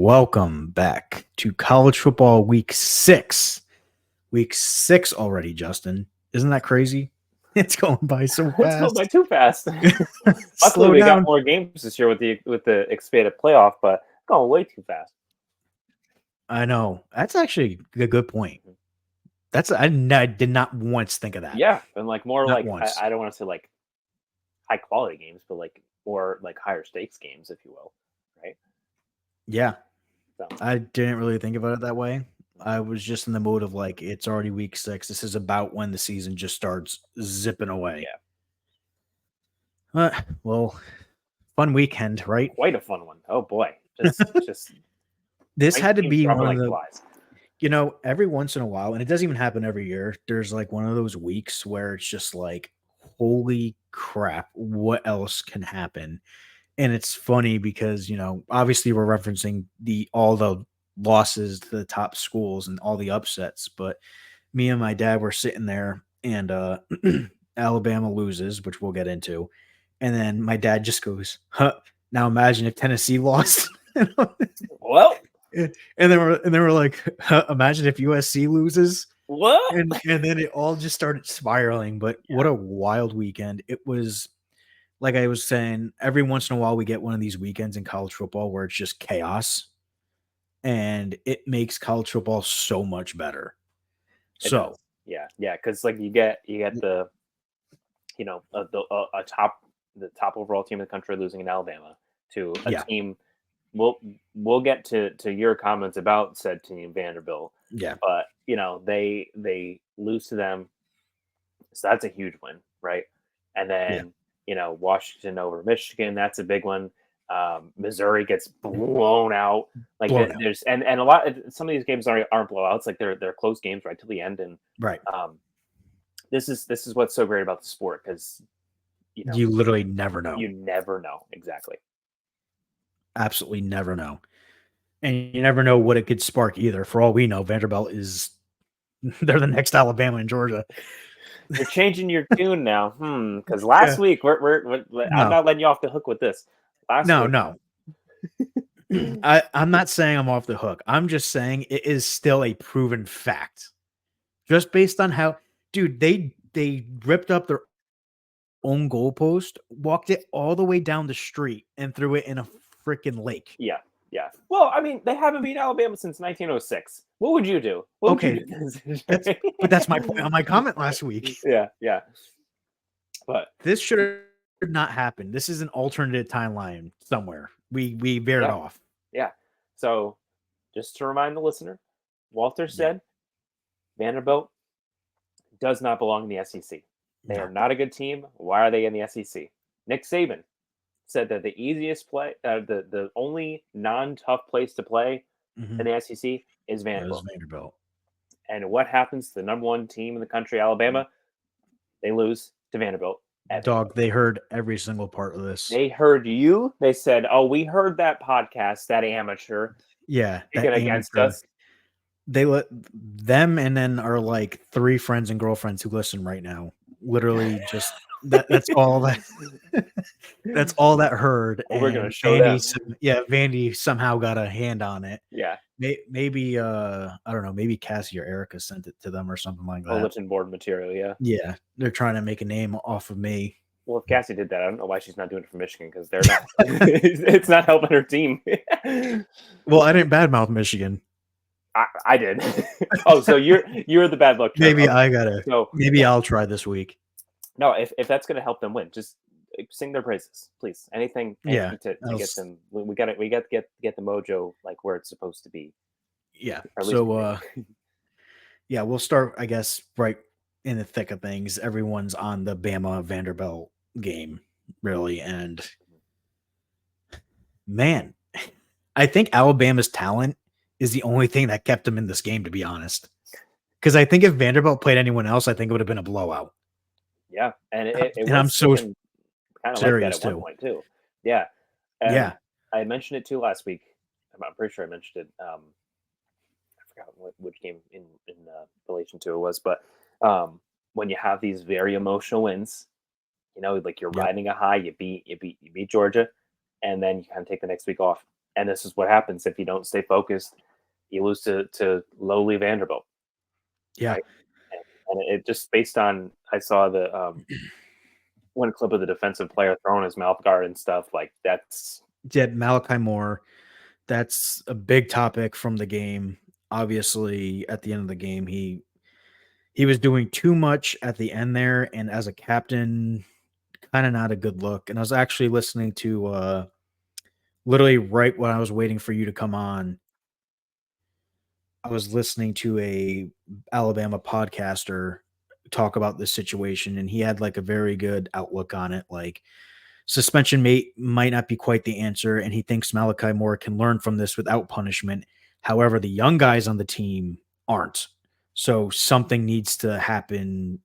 welcome back to college football week 6. Week 6 already, Justin. Isn't that crazy? It's going by so It's going by fast. too fast. Luckily, Slow we got down. more games this year with the expanded playoff, but it's going way too fast. I know. That's actually a good point. I did not once think of that. Yeah, and more Not once. I don't want to say high quality games, but more higher stakes games, if you will, right? Yeah. So I didn't really think about it that way. I was just in the mode of it's already week 6. This is about when the season just starts zipping away. Well, fun weekend, right? quite a fun one. Oh boy, just This ranked had to teams be dropping one of like the flies. every once in a while, and it doesn't even happen every year, there's one of those weeks where it's just holy crap, what else can happen? And it's funny because, obviously we're referencing all the losses to the top schools and all the upsets, but me and my dad were sitting there and Alabama loses, which we'll get into. And then my dad just goes, huh, now imagine if Tennessee lost. Well, And then we're like, imagine if USC loses, what? and then it all just started spiraling. But what a wild weekend it was! Like I was saying, every once in a while we get one of these weekends in college football where it's just chaos, and it makes college football so much better. It does. So Yeah, because you get the the top overall team in the country losing in Alabama to a yeah, team. We'll get to your comments about said team Vanderbilt, yeah, but they lose to them, so that's a huge win, right? And yeah, then Washington over Michigan, that's a big one. Missouri gets blown out. blown out, There's and a lot. Some of these games aren't blowouts. They're close games right till the end. And right? um, this is what's so great about the sport, because You literally never know, you never know exactly. absolutely never know, and you never know what it could spark either. For all we know, Vanderbilt is they're the next Alabama and Georgia. You're changing your tune now, because last Yeah, week I'm no, not letting you off the hook with this. Last no, week, no. I'm not saying I'm off the hook. I'm just saying it is still a proven fact. Just based on how, dude, they ripped up their own goalpost, walked it all the way down the street, and threw it in a freaking lake. yeah, yeah. Well, I mean, they haven't beat Alabama since 1906. What would you do? What would you Okay, do? that's my point on my comment last week. Yeah. But This should not happen. This is an alternate timeline somewhere. We veered yeah, off. yeah. So just to remind the listener, Walter Yeah, said Vanderbilt does not belong in the SEC. They are no. not a good team. Why are they in the SEC? Nick Saban said that the easiest the only non-tough place to play Mhm. in the SEC is That was Vanderbilt. Vanderbilt. And what happens to the number one team in the country, Alabama? They lose to Vanderbilt at Dog, Vanderbilt. they heard every single part of this. They heard you. They said, "Oh, we heard that podcast. That amateur Yeah, picking that against amateur. us." They let them and then our 3 friends and girlfriends who listen right now. Literally just that's all that that's all that heard, We're gonna and show them. Vandy somehow got a hand on it. Yeah, Maybe, I don't know, maybe Cassie or Erica sent it to them or something like that. bulletin board material. Yeah. Yeah, they're trying to make a name off of me. Well, if Cassie did that, I don't know why she's not doing it for Michigan, because they're not. It's not helping her team. Well, I didn't badmouth Michigan. I did. Oh, so you're the bad luck charm. Maybe Okay. I gotta So maybe I'll try this week. no, if that's gonna help them win, just sing their praises, please. Anything Yeah, to get them. We got to get the mojo where it's supposed to be, yeah. or at least So, for me. yeah, we'll start, I guess, right in the thick of things. Everyone's on the Bama Vanderbilt game, really. And man, I think Alabama's talent is the only thing that kept them in this game, to be honest. Because I think if Vanderbilt played anyone else, I think it would have been a blowout. Yeah, and it And I'm was so looking kind of like that serious at one too. point too. Yeah, and Yeah. I mentioned it too last week. I'm pretty sure I mentioned it. I forgot which game in relation to it was, but when you have these very emotional wins, like you're Yep. riding a high, you beat Georgia, and then you kind of take the next week off. And this is what happens if you don't stay focused. You lose to lowly Vanderbilt, Yeah. right? And it just based on I saw the one clip of the defensive player throwing his mouth guard and stuff like that's Did Malachi Moore. That's a big topic from the game. Obviously, at the end of the game, he was doing too much at the end there, and as a captain, kind of not a good look. And I was actually listening to literally right when I was waiting for you to come on, I was listening to a Alabama podcaster talk about this situation, and he had like a very good outlook on it. Like suspension might not be quite the answer, and he thinks Malachi Moore can learn from this without punishment. However, the young guys on the team aren't. So something needs to happen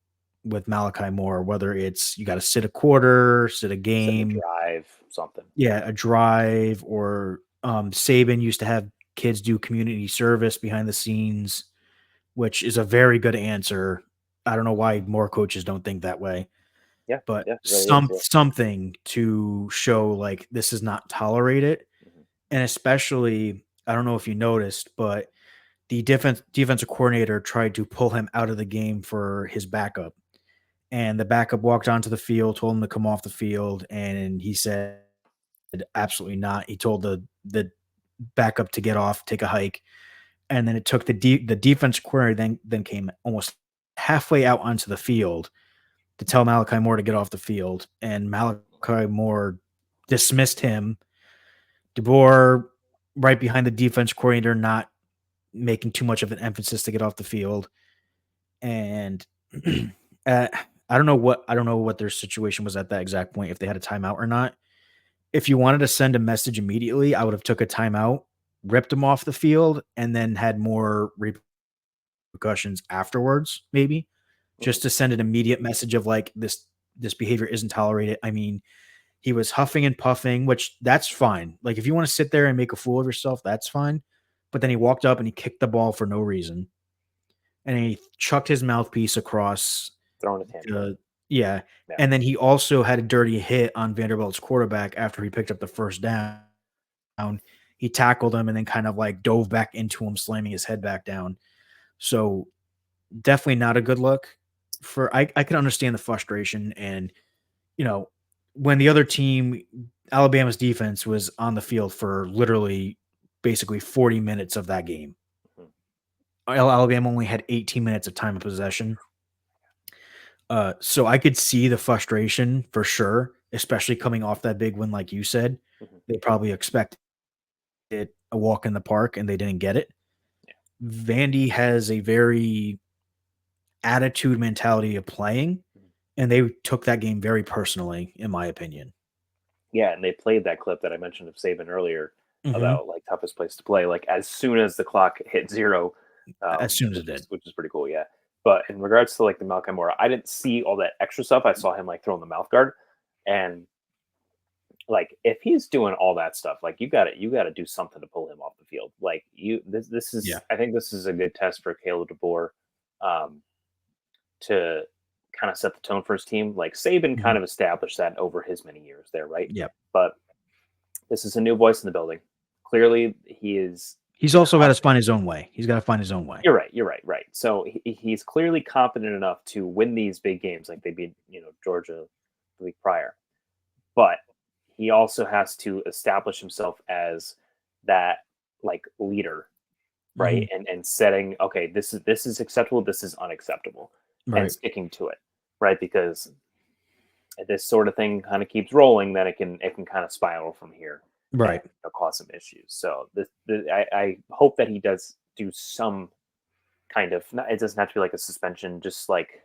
with Malachi Moore, whether it's you got to sit a quarter, sit a sitting a game, drive, something. yeah, a drive, or Saban used to have kids do community service behind the scenes, which is a very good answer. I don't know why more coaches don't think that way, Yeah, but yeah, it really is. Yeah. something to show like this is not tolerated. Mhm. And especially, I don't know if you noticed, but the defensive coordinator tried to pull him out of the game for his backup. And the backup walked onto the field, told him to come off the field, and he said absolutely not. He told the backup to get off, take a hike, and then it took the defense coordinator then came almost halfway out onto the field to tell Malachi Moore to get off the field, and Malachi Moore dismissed him. DeBoer right behind the defense coordinator, not making too much of an emphasis to get off the field, and uh, I don't know what their situation was at that exact point, if they had a timeout or not. If you wanted to send a message immediately, I would have took a timeout, ripped him off the field, and then had more repercussions afterwards, maybe, Mhm. just to send an immediate message of like this behavior isn't tolerated. I mean, he was huffing and puffing, which that's fine. Like if you want to sit there and make a fool of yourself, that's fine. But then he walked up and he kicked the ball for no reason, and he chucked his mouthpiece across Throwing a tantrum. the yeah. Yeah. And then he also had a dirty hit on Vanderbilt's quarterback after he picked up the first down. He tackled him and then kind of like dove back into him, slamming his head back down. So definitely not a good look. I can understand the frustration, and you know, when the other team, Alabama's defense was on the field for literally basically 40 minutes of that game. Mhm. Alabama only had 18 minutes of time of possession. So I could see the frustration for sure, especially coming off that big win, like you said. Mhm. They probably expected a walk in the park and they didn't get it. Yeah. Vandy has a very attitude mentality of playing, Mhm. and they took that game very personally, in my opinion. Yeah, and they played that clip that I mentioned of Saban earlier Mhm. about like toughest place to play. Like as soon as the clock hit zero, As soon as it which is did. pretty cool. Yeah, but in regards to like the Malcolm Moore, I didn't see all that extra stuff. I saw him like throwing the mouth guard, and like if he's doing all that stuff, like you got to do something to pull him off the field. Like this Yeah. is I think this is a good test for Caleb DeBoer, um, to kind of set the tone for his team. Like Saban Mhm. kind of established that over his many years there, right? Yep. But this is a new voice in the building. Clearly, he is. He's also gotta find his own way. He's gotta find his own way. You're right. You're right. Right. So he's clearly competent enough to win these big games, like they beat Georgia the week prior. But he also has to establish himself as that like leader, right? Mhm. And setting, okay, this is acceptable, this is unacceptable, and Right. sticking to it, right? Because if this sort of thing kind of keeps rolling, then it can kind of spiral from here and Right. cause some issues. So I hope that he does do some kind of not, it doesn't have to be like a suspension, just like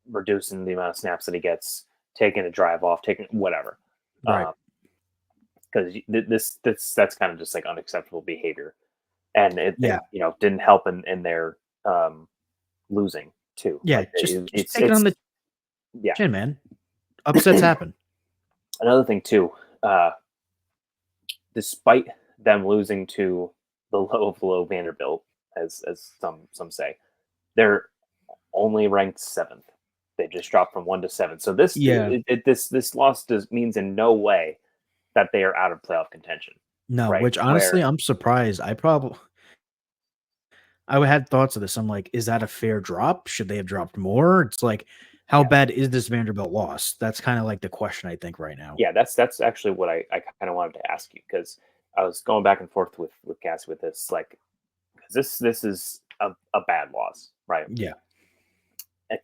reducing the amount of snaps that he gets, taking a drive off, taking whatever. Right. Because that's kind of just like unacceptable behavior, and it Yeah. didn't help in their um, losing too. Yeah. Like Just it's take it on the yeah. chin, man. Upsets happen. Another thing too, uh, despite them losing to the low of low Vanderbilt, as some say, they're only ranked seventh. They just dropped from 1 to 7. So Yeah. this loss means in no way that they are out of playoff contention, No, right? which honestly, Where I'm surprised. I had thoughts of this. I'm like, is that a fair drop? Should they have dropped more? It's like, how yeah, bad is this Vanderbilt loss? That's kind of like the question I think right now. yeah, that's actually what I kind of wanted to ask you because I was going back and forth with Cassie with this, like, 'cause this is a bad loss, right? Yeah,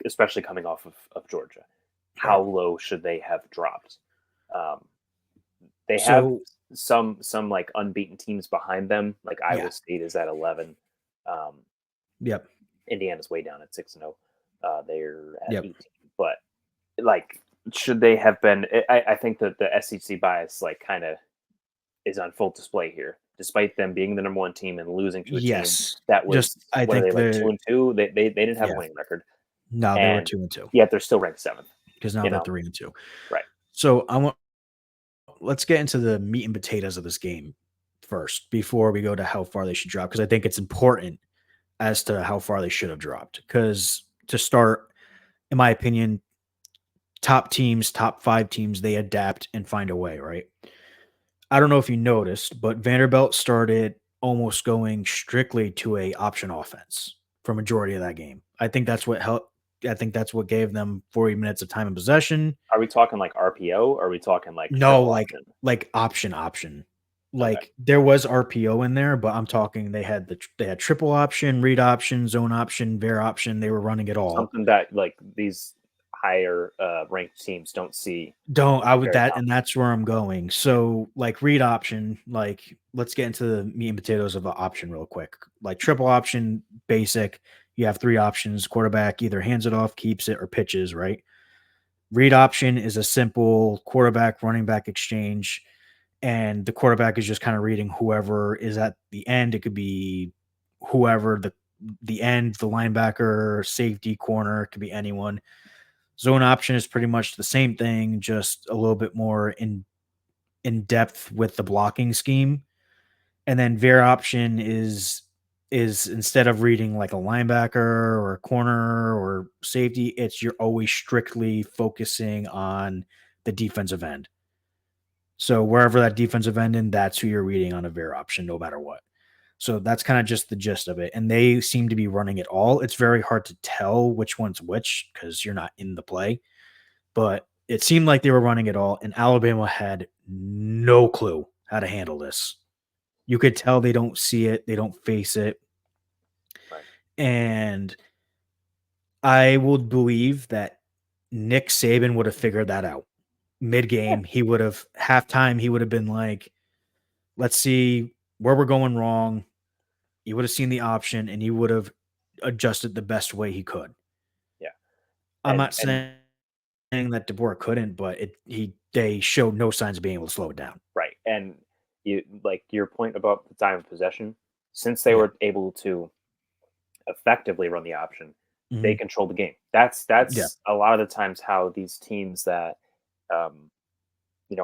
Especially coming off of Georgia. How right. low should they have dropped? Um, they have So, some like unbeaten teams behind them. Like yeah, Iowa State is at 11. Um, yep, Indiana's way down at 6-0. They're at yep. 18. But like, should they have been? I think that the SEC bias like kind of is on full display here, despite them being the number one team and losing to a team Yes. that Just was, I what are think they, like, the 2-2? They didn't have a yeah. winning record, No, they were and 2-2 yet they're still ranked seventh. because now You they're know, 3-2. right? So I want let's get into the meat and potatoes of this game first before we go to how far they should drop because I think it's important as to how far they should have dropped. Because to start, in my opinion, top teams, top 5 teams, they adapt and find a way, right? I don't know if you noticed, but Vanderbilt started almost going strictly to a option offense for majority of that game. I think that's what helped. I think that's what gave them 40 minutes of time in possession. Are we talking like RPO? Or are we talking like No, triple like option? option. Okay, Like there was RPO in there, but I'm talking they had triple option, read option, zone option, var option. They were running it all. something that like these higher ranked teams don't see Don't I would very that and common. that's where I'm going. So, like, read option, like, let's get into the meat and potatoes of a option real quick. Like, triple option, basic, you have 3 options, quarterback either hands it off, keeps it, or pitches, right? Read option is a simple quarterback, running back exchange, and the quarterback is just kinda reading whoever is at the end. It could be whoever the end, the linebacker, safety, corner, it could be anyone. Zone option is pretty much the same thing, just a little bit more in depth with the blocking scheme. And then veer option is instead of reading like a linebacker or a corner or safety, it's you're always strictly focusing on the defensive end. So wherever that defensive end in, that's who you're reading on a veer option, no matter what. So that's kind of just the gist of it. And they seem to be running it all. It's very hard to tell which one's which because you're not in the play, but it seemed like they were running it all, and Alabama had no clue how to handle this. You could tell they don't see it, they don't face it, Right. and I would believe that Nick Saban would have figured that out. Yeah. Mid-game, he would have halftime, he would have been like, "Let's see where we're going wrong." He would have seen the option, and he would have adjusted the best way he could. Yeah. I'm not And saying that DeBoer couldn't, but they showed no signs of being able to slow it down. right. And you, like, your point about the time of possession, since they Yeah. were able to effectively run the option, they Mhm. controlled the game. That's Yeah. that's a lot of the times how these teams that um,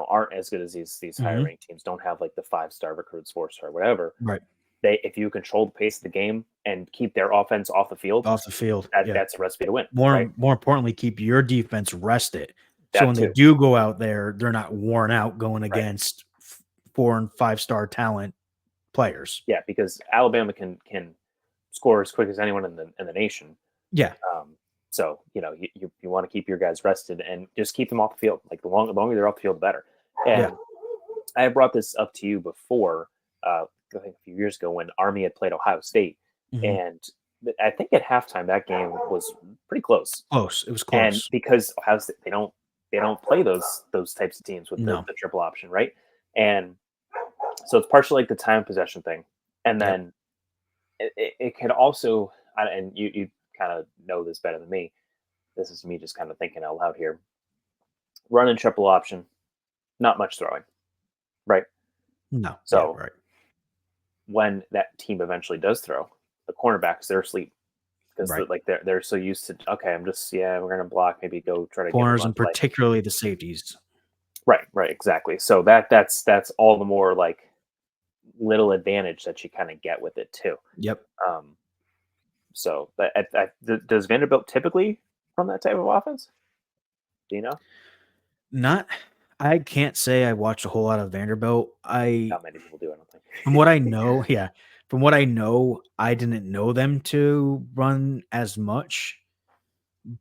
aren't as good as these higher Mhm. ranked teams, don't have like the 5-star recruits, 4-star, whatever. Right. They, if you control the pace of the game and keep their offense off the field, Off the field. Yeah. that's a recipe to win, right? More importantly, keep your defense rested. So That when they too, do go out there, they're not worn out going right? against 4 and 5-star talent players. Yeah, because Alabama can score as quick as anyone in the nation. Yeah. Um, so you want to keep your guys rested and just keep them off the field. Like the longer they're off the field, the better. Yeah. And I had brought this up to you before, I think a few years ago when Army had played Ohio State, Mhm. and I think at halftime that game was pretty close. Close. It was And close. because Ohio State, they don't play those types of teams with the, No. the triple option, right? And so it's partially like the time possession thing, and Yep. then it could also, and you kind of know this better than me. This is me just kind of thinking out loud here. Run and triple option, not much throwing, right? No. Yeah, So right. when that team eventually does throw, the cornerbacks, they're asleep because Right. like they're so used to, okay, I'm just, yeah, we're gonna block, maybe go try to get the Corners run and play. particularly the safeties. Right, right, exactly. So that's all the more like little advantage that you kind of get with it too. Yep. Um, so does Vanderbilt typically run that type of offense? Do you know? Not I can't say I watched a whole lot of Vanderbilt. Not many people do, I don't From what think. I know, yeah, from what I know, I didn't know them to run as much,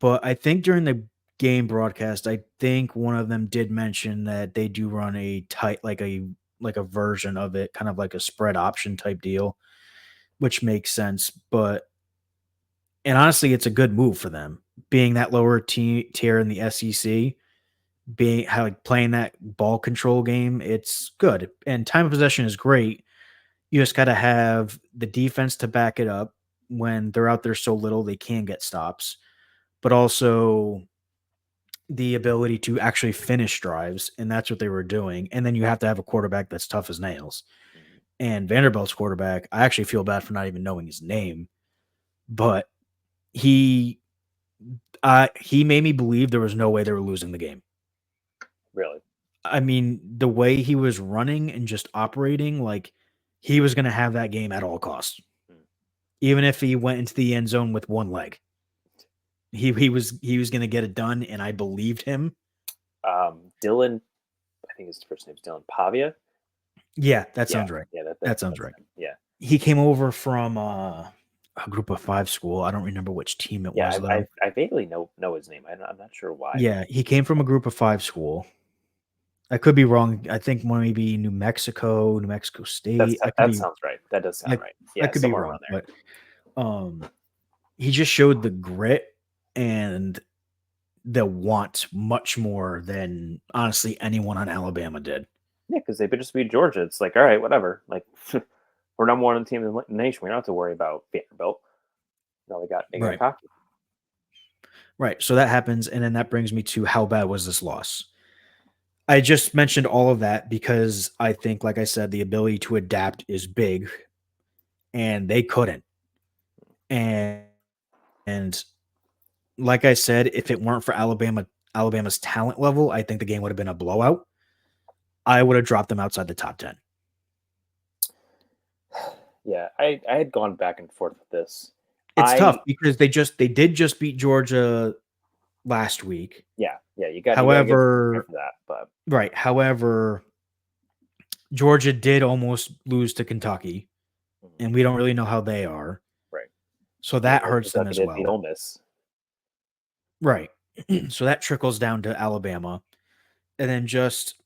but I think during the game broadcast, I think one of them did mention that they do run a tight like a version of it, kind of like a spread option type deal, which makes sense, but and honestly, it's a good move for them, being that lower tier in the SEC, being how like playing that ball control game, it's good, and time of possession is great. You just gotta have the defense to back it up when they're out there so little they can get stops, but also the ability to actually finish drives, and that's what they were doing. And then you have to have a quarterback that's tough as nails. Mhm. And Vanderbilt's quarterback, I actually feel bad for not even knowing his name, but he he made me believe there was no way they were losing the game. Really. I mean, the way he was running and just operating, like he was going to have that game at all costs, Mm. even if he went into the end zone with one leg. He was going to get it done, and I believed him. Dylan, I think his first name's Dylan Pavia. Yeah, that Yeah, sounds right. yeah, That sounds that's right. him. Yeah, He came over from a group of five school. I don't remember which team it was yeah. I though. I vaguely know his name. I'm not sure why. Yeah, he came from a group of five school. I could be wrong. I think maybe New Mexico, New Mexico State. That sounds right. That does sound I, right. I Yeah, could be somewhere wrong, around there. but um, he just showed the grit and the want much more than honestly anyone on Alabama did. Yeah, because they just beat Georgia. It's like, all right, whatever. Like, we're number one team in the nation. We don't have to worry about Vanderbilt. No, they got Right. cocky. Right. So that happens, and then that brings me to how bad was this loss? I just mentioned all of that because I think, like I said, the ability to adapt is big, and they couldn't. And and like I said, if it weren't for Alabama's talent level, I think the game would have been a blowout. I would have dropped them outside the top 10. Yeah, I had gone back and forth with this. It's tough I because they did just beat Georgia last week. yeah, you got to give them credit However, for that. But right. However, Georgia did almost lose to Kentucky, mhm, and we don't really know how they are. right, So even that though hurts them Kentucky as did beat well. Ole Miss. Right. So that trickles down to Alabama. And then just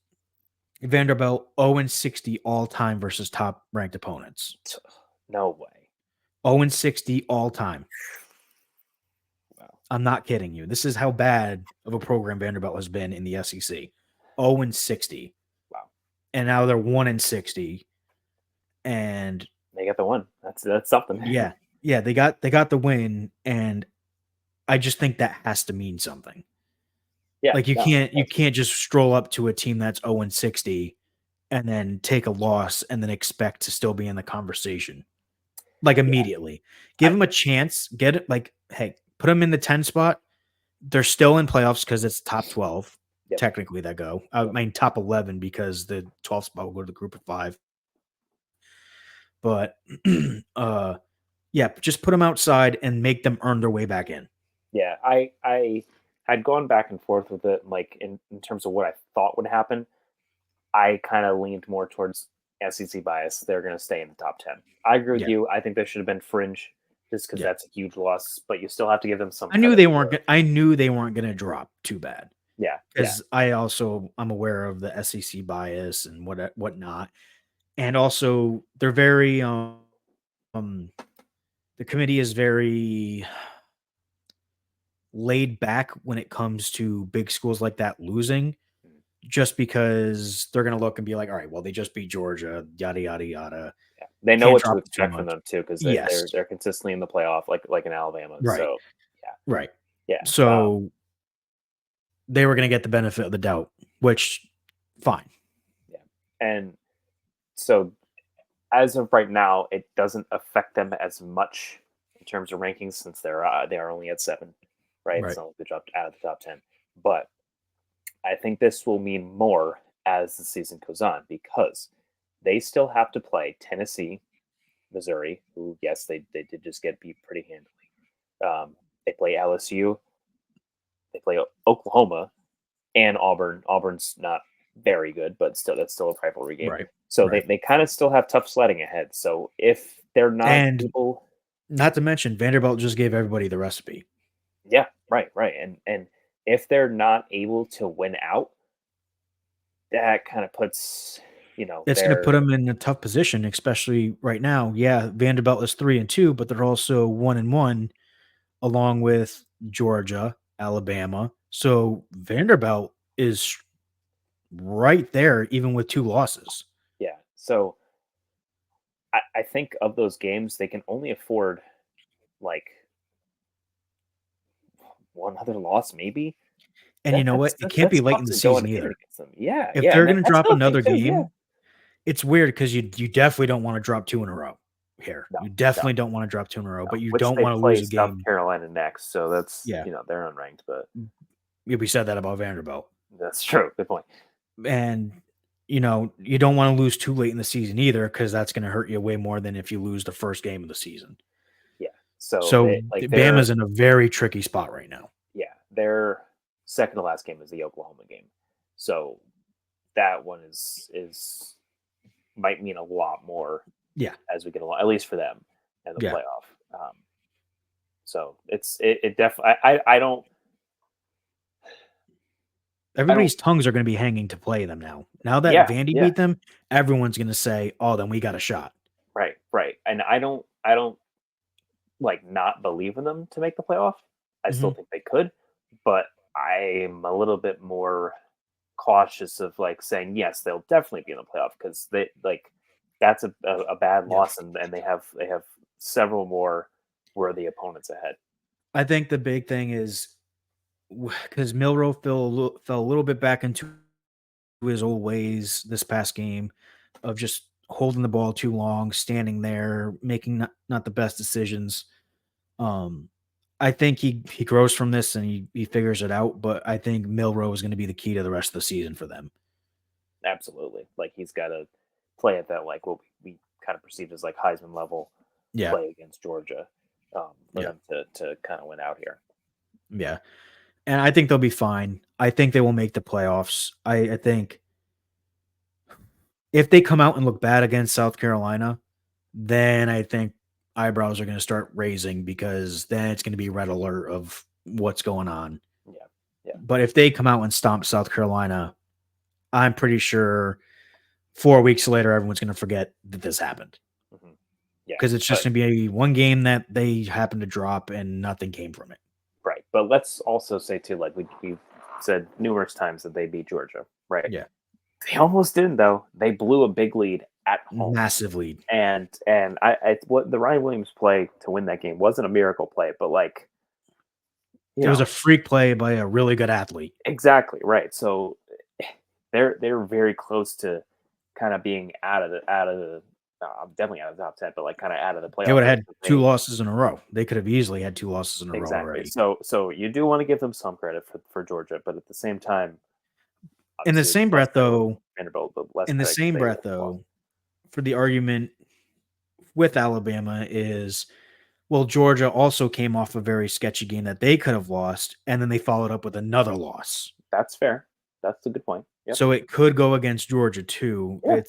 Vanderbilt 0-60 all time versus top ranked opponents. No way. 0-60 all time. Wow, I'm not kidding you. This is how bad of a program Vanderbilt has been in the SEC. 0-60. wow. And now they're 1-60. And They got the one. That's something. yeah, yeah, they got the win. And I just think that has to mean something. Yeah, Like you no, can't you can't just stroll up to a team that's 0-60 and then take a loss and then expect to still be in the conversation. Like yeah, immediately. Give I them a chance, get it like, hey, put them in the 10 spot. They're still in playoffs because it's top 12 yep, technically that go. I yep. mean top 11 because the 12th spot will go to the group of 5. But uh yeah, just put them outside and make them earn their way back in. Yeah, I had gone back and forth with it, like in terms of what I thought would happen. I kind of leaned more towards SEC bias. They're going to stay in the top 10. I agree with Yeah. you. I think they should have been fringe just because Yeah. that's a huge loss, but you still have to give them some I knew credit they weren't for, I knew they weren't going to drop too bad. yeah, yeah, Because I'm aware of the SEC bias and whatnot, and also they're very um the committee is very laid back when it comes to big schools like that losing, mm, just because they're gonna look and be like, all right, well they just beat Georgia, yada yada yada, yeah. They know can't what to drop it too expect from much. them too because Yes, they're consistently in the playoff, like in Alabama. right, So right. yeah, yeah, So they were gonna get the benefit of the doubt, which fine, yeah. And so as of right now, it doesn't affect them as much in terms of rankings since they are only at 7, right? It's right, not like they dropped out of the top 10, but I think this will mean more as the season goes on because they still have to play Tennessee, Missouri, who yes they did just get beat pretty handily. They play LSU, they play Oklahoma, and Auburn. Auburn's not. very good, but still that's still a rivalry game. Right. So Right. they kind of still have tough sledding ahead. So if they're not And able, not to mention Vanderbilt just gave everybody the recipe. yeah, right, right, and if they're not able to win out, that kind of puts It's gonna put their them in a tough position, especially right now. Yeah, Vanderbilt is 3-2, but they're also 1-1 along with Georgia, Alabama. So Vanderbilt is right there even with 2 losses. yeah. So I think of those games, they can only afford like one other loss, maybe. And you That know that's what? It that, can't be that's late tough in the to go season undefeated either. against them. Yeah, If yeah, they're and gonna that's drop another thing another too. Yeah, game, it's weird because you definitely don't wanna drop 2 in a row here. no, You no, definitely don't wanna drop 2 in a row, no. but you Which don't they wanna lose play a South game. Carolina next, so that's Yeah. they're unranked, but Yeah, we said that about Vanderbilt. that's true. Good point. And, you don't wanna lose too late in the season either because that's gonna hurt you way more than if you lose the first game of the season. Yeah. So So, they like Bama's in a very tricky spot right now. their second to last game is the Oklahoma game. So that one is might mean a lot more Yeah, as we get along, at least for them in the yeah. playoff. So it definitely I don't Everybody's tongues are gonna be hanging to play them now. Now that yeah, Vandy yeah, beat them, everyone's gonna say, "Oh, then we got a shot." right, right. And I don't like not believe in them to make the playoff. I still Mhm. think they could, but I'm a little bit more cautious of like saying yes, they'll definitely be in the playoff because they like that's a bad Yeah. loss and they have several more worthy opponents ahead. I think the big thing is because Milrow fell a little bit back into his old ways this past game of just holding the ball too long, standing there, making not the best decisions. Um, I think he grows from this and he figures it out, but I think Milrow is going to be the key to the rest of the season for them. Absolutely, like he's got to play at that like what we kind of perceived as like Heisman level Yeah, play against Georgia for yeah, them to kind of win out here. yeah. And I think they'll be fine. I think they will make the playoffs. I think if they come out and look bad against South Carolina, then I think eyebrows are going to start raising because then it's going to be red alert of what's going on. Yeah, yeah, But if they come out and stomp South Carolina, I'm pretty sure 4 weeks later, everyone's going to forget that this happened hmm yeah. because it's just But going to be one game that they happen to drop and nothing came from it. right, but let's also say too, like we said numerous times that they beat Georgia, right? Yeah. They almost didn't though. They blew a big lead at home. Massive lead. And I what the Ryan Williams play to win that game wasn't a miracle play, but like you It was know a freak play by a really good athlete. exactly right. So they're very close to kind of being out of the definitely out of the top 10, but like kind of out of the They playoff would have race. had 2 They losses in a row. They could have easily had 2 losses in a row exactly. already. So you do want to give them some credit for Georgia, but at the same time, In the obviously same less breath, credit though, Vanderbilt, but less in the credit because same they breath, almost lost. though, for the argument with Alabama is, well, Georgia also came off a very sketchy game that they could have lost, and then they followed up with another loss. That's fair. That's a good point. Yep. So it could go against Georgia too. Yeah.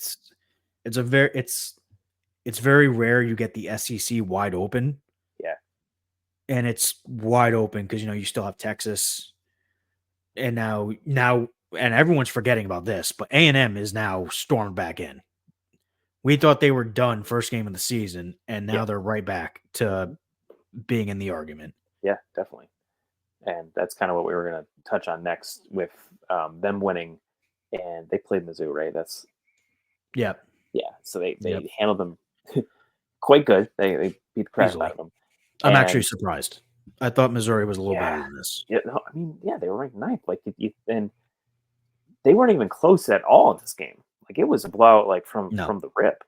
It's a very it's very rare you get the SEC wide open, Yeah. and it's wide open because you still have Texas, and now and everyone's forgetting about this, but A&M is now stormed back in. We thought they were done first game of the season, and Yeah. now they're right back to being in the argument. Yeah. Definitely. And that's kind of what we were going to touch on next with them winning, and they played Mizzou, right? That's Yep, yeah. So yep, they handled them quite good. They beat the crap out easily. of them, I'm actually and surprised. I thought Missouri was a little better yeah, than this. yeah. No, I mean, yeah, they were ranked ninth. Like and they weren't even close at all in this game. Like it was a blowout, like from No. the rip.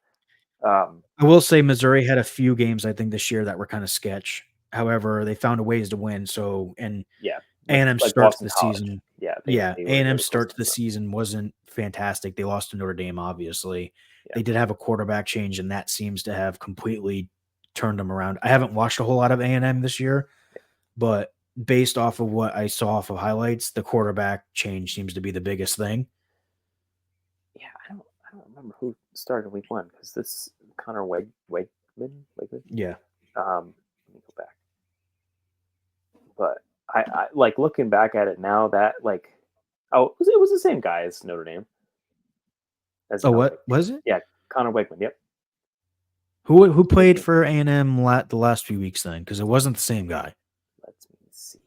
Um, I will say Missouri had a few games, I think, this year that were kinda sketch. However, they found a ways to win, so and yeah, A&M like start to Boston the College. season Yeah, yeah, they were A&M close start to the against them. season wasn't fantastic. They lost to Notre Dame, obviously. Yeah, They did have a quarterback change, and that seems to have completely turned them around. I haven't watched a whole lot of A&M this year, but based off of what I saw off of highlights, the quarterback change seems to be the biggest thing. remember who started week one because this Connor Wegman. Yeah. Let me go back. But I like looking back at it now that like it was the same guy as Notre Dame as Oh, Connor what Wegman. was it? Yeah, Connor Wegman. Yep. Who played 15. for A&M the last few weeks then? Because it wasn't the same guy. Let me see.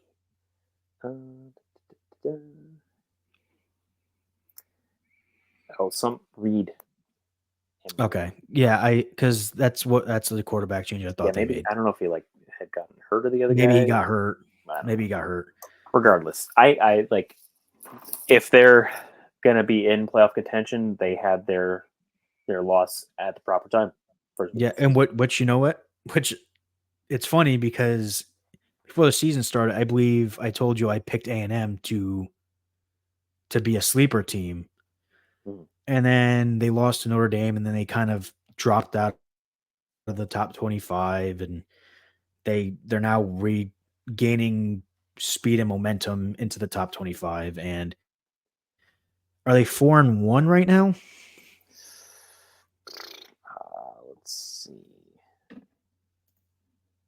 Uh, da, da, da. Oh, some Reed. Okay. Yeah, because that's the quarterback change I Yeah, thought they maybe made. I don't know if he like had gotten hurt of the other Maybe he guy. got hurt. I don't Maybe know. he got hurt. Regardless, I like if they're gonna be in playoff contention, they had their loss at the proper time. First week Yeah, of the and season. what you know what? Which it's funny because before the season started, I believe I told you I picked A&M to be a sleeper team, Mhm. and then they lost to Notre Dame, and then they kind of dropped out of the top 25, and they're now regaining speed and momentum into the top 25. And are they 4-1 right now? Let's see.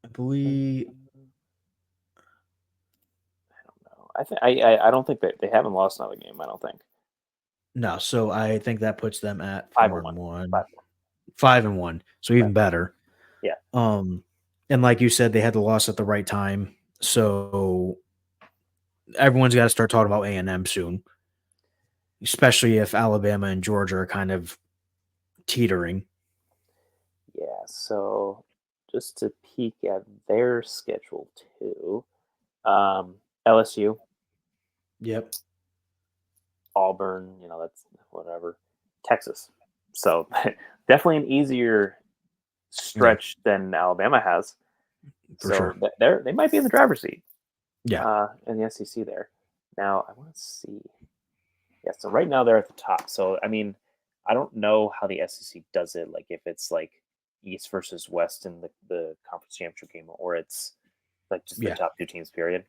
I believe I don't know. I don't think they haven't lost another game. I don't think no. So I think that puts them at five four or and one, one, 5-1, 5-1. So even 5-1. better. Yeah, Um, and like you said, they had the loss at the right time. So everyone's got to start talking about A&M soon, especially if Alabama and Georgia are kind of teetering. yeah. So just to peek at their schedule too, LSU, Yep. Auburn. That's whatever. Texas. So definitely an easier Yeah, stretch than Alabama has. for sure. So they might be in the driver's seat Yeah. in the SEC there. Now I want to see. Yeah, so right now they're at the top. So I mean, I don't know how the SEC does it. Like if it's like East versus West in the conference championship game, or it's like just the Yeah. top two teams. Period.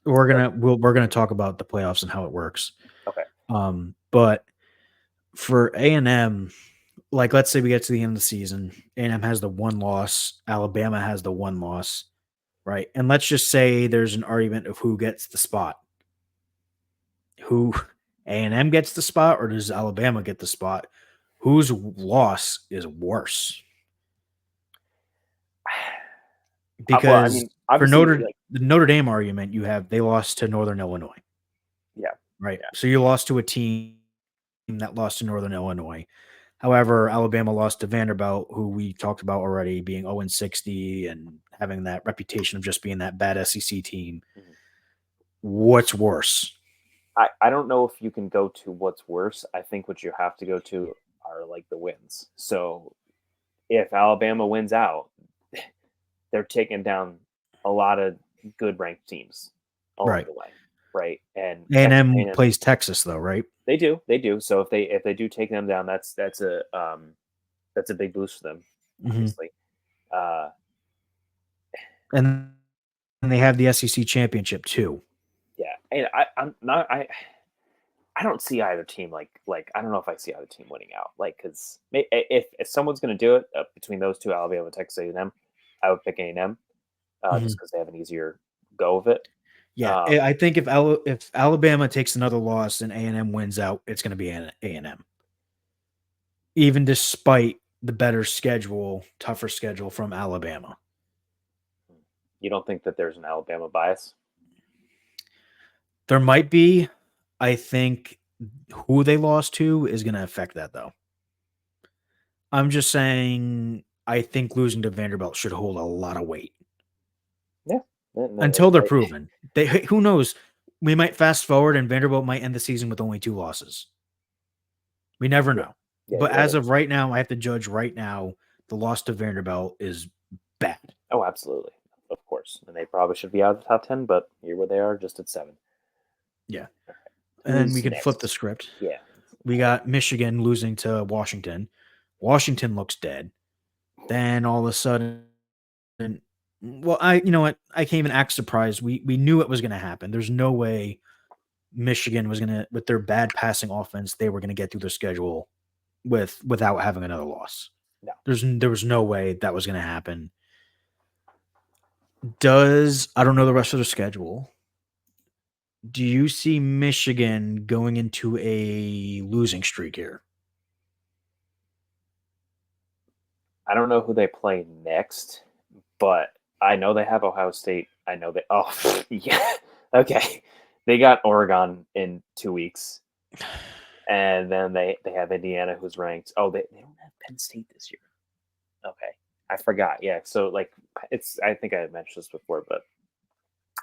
We're gonna talk about the playoffs and how it works. Okay. But for A&M, like let's say we get to the end of the season, A&M has the one loss, Alabama has the one loss, right? And let's just say there's an argument of who gets the spot. Who A&M gets the spot or does Alabama get the spot? Whose loss is worse? Well, I Because mean, for obviously, like the Notre Dame argument, you have they lost to Northern Illinois, yeah, right? yeah. So you lost to a team that lost to Northern Illinois. However, Alabama lost to Vanderbilt, who we talked about already being 0-60 and having that reputation of just being that bad SEC team. Mhm. What's worse? I don't know if you can go to what's worse. I think what you have to go to are like the wins. So if Alabama wins out, they're taking down a lot of good ranked teams along Right. the way, right? And Texas A&M A&M, plays Texas though, right? they do. So if they do take them down, that's a big boost for them, Mhm. obviously. Uh, And they have the SEC championship too. yeah, and I'm not I don't see either team like I don't know if I see either team winning out like because if someone's going to do it between those two, Alabama and Texas A&M, I would pick A&M just Mhm. because they have an easier go of it. Yeah, Um, I think if Alabama takes another loss and A&M wins out, it's going to be A&M. Even despite the better schedule, tougher schedule from Alabama. you don't think that there's an Alabama bias? There might be. I think who they lost to is going to affect that though. I'm just saying I think losing to Vanderbilt should hold a lot of weight Yeah, no, until they're proven. They who knows? We might fast forward and Vanderbilt might end the season with only 2 losses. We never yeah, know. yeah. But You never as know. of right now, I have to judge right now the loss to Vanderbilt is bad. Oh, absolutely, of course. And they probably should be out of the top 10, but here where they are, just at 7. Yeah. And then we Who's could flip the next? script. Yeah. We got Michigan losing to Washington. Washington looks dead. Then all of a sudden, well, you know what? I can't even act surprised. We knew it was going to happen. There's no way Michigan was going to, with their bad passing offense, they were going to get through their schedule without having another loss. No, There was no way that was going to happen. Does I don't know the rest of the schedule. Do you see Michigan going into a losing streak here? I don't know who they play next, but I know they have Ohio State. I know they. Oh, yeah. Okay, they got Oregon in 2 weeks, and then they have Indiana, who's ranked. Oh, they don't have Penn State this year. Okay, I forgot. Yeah, so like it's. I think I had mentioned this before, but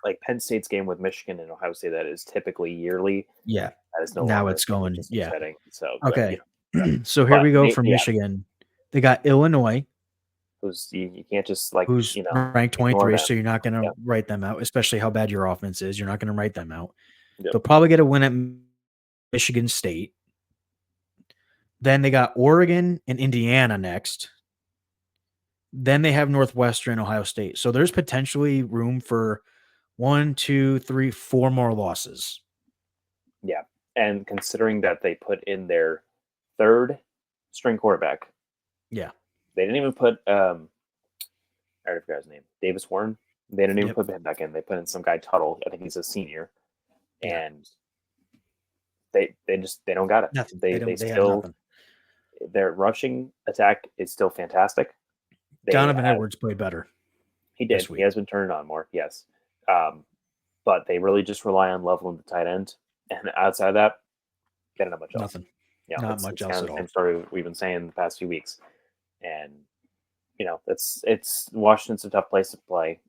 like Penn State's game with Michigan and Ohio State that is typically yearly. Yeah. That is no Now longer, it's going. which is Yeah. upsetting. So, but Okay. yeah. So here But we go they, for yeah, Michigan. They got Illinois, who's you can't just like who's ranked ignore 23, them. so you're not going to Yeah, write them out, especially how bad your offense is. You're not going to write them out. yeah, They'll probably get a win at Michigan State. Then they got Oregon and Indiana next. Then they have Northwestern, Ohio State. So there's potentially room for one, two, three, four more losses. yeah. And considering that they put in their third string quarterback, Yeah. they didn't even put I already forgot his name, Davis Warren. They didn't even Yep. put him back in. They put in some guy Tuttle. I think he's a senior, Yeah. and they don't got it. Nothing. They They have still nothing. their rushing attack is still fantastic. They Donovan have Edwards played better He this did. He week. has been turned on more, yes. Um, but they really just rely on leveling the tight end, and outside of that, they don't have much else. Nothing. Not much It's else kind at of the same all. story we've been saying the past few weeks, and it's Washington's a tough place to play.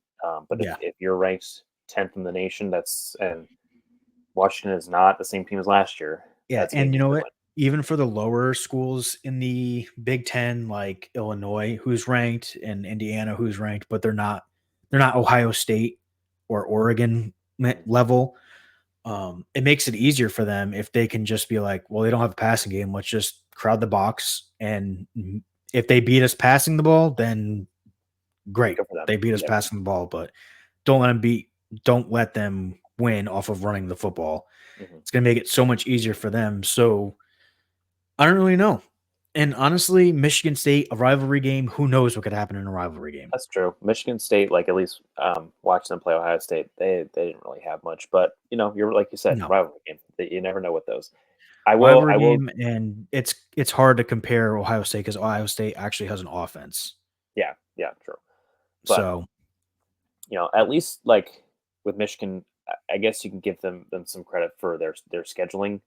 But Yeah. if you're ranked 10th in the nation, and Washington is not the same team as last year, Yeah. that's a game And you you know need to what? win. Even for the lower schools in the Big Ten, like Illinois, who's ranked, and Indiana, who's ranked, but they're not Ohio State or Oregon Mhm. level. It makes it easier for them if they can just be like, well, they don't have a passing game. Let's just crowd the box. And if they beat us passing the ball, then great. Good for them. They beat us Yeah. passing the ball, but don't let them beat, don't let them win off of running the football. Hmm. It's going to make it so much easier for them. So I don't really know. And honestly, Michigan State, a rivalry game, who knows what could happen in a rivalry game? That's true. Michigan State, like at least watching them play Ohio State, they didn't really have much. But you're like you said, No. rivalry game. You never know what those. Rivalry I will. game, and it's hard to compare Ohio State because Ohio State actually has an offense. Yeah, yeah, true. But So at least like with Michigan, I guess you can give them some credit for their scheduling,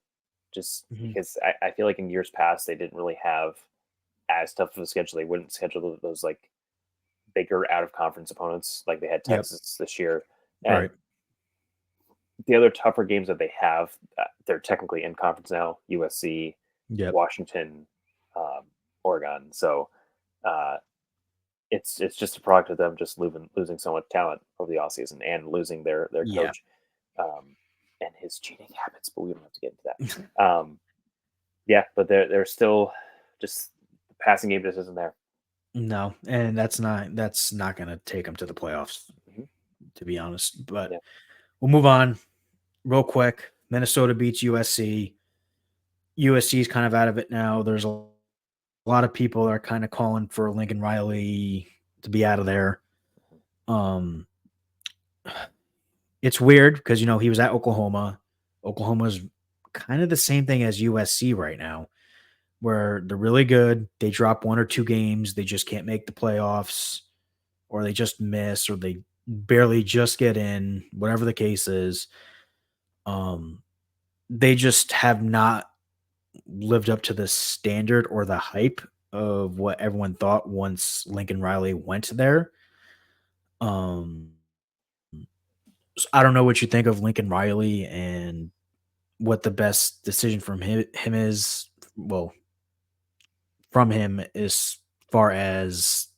just mhm. because I feel like in years past they didn't really have as tough of a schedule. They wouldn't schedule those like bigger out of conference opponents like they had Yep. Texas this year, and Right. the other tougher games that they have, they're technically in conference now: USC, Yep. Washington, um, Oregon. So uh, it's just a product of them just losing so much talent over the offseason and losing their Yeah. coach and his cheating habits. But we don't have to get into that. Yeah, but they're still just the passing game just isn't there. No, and that's not gonna take them to the playoffs, Hmm. to be honest. But Yeah, we'll move on real quick. Minnesota beats USC. USC is kind of out of it now. There's a lot of people that are kind of calling for Lincoln Riley to be out of there. Um, it's weird because he was at Oklahoma. Oklahoma's kind of the same thing as USC right now, where they're really good. They drop one or two games. They just can't make the playoffs, or they just miss, or they barely just get in, whatever the case is. Um, they just have not lived up to the standard or the hype of what everyone thought once Lincoln Riley went there. Um, I don't know what you think of Lincoln Riley and what the best decision from him is. Well, from him as far as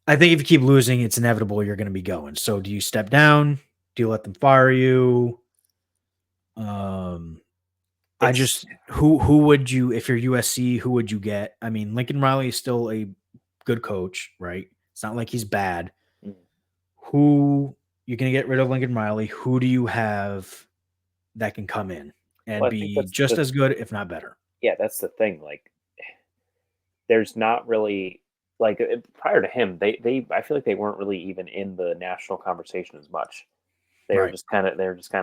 I think if you keep losing, it's inevitable you're going to be going. So do you step down? Do you let them fire you? Um, I it's just who would you if you're USC? Who would you get? I mean, Lincoln Riley is still a good coach, right? It's not like he's bad. mm, Who you're going to get rid of Lincoln Riley? Who do you have that can come in and well, I think be just as good, if not better? yeah, that's the thing. Like, there's not really like prior to him, they I feel like they weren't really even in the national conversation as much. Right. They were just kind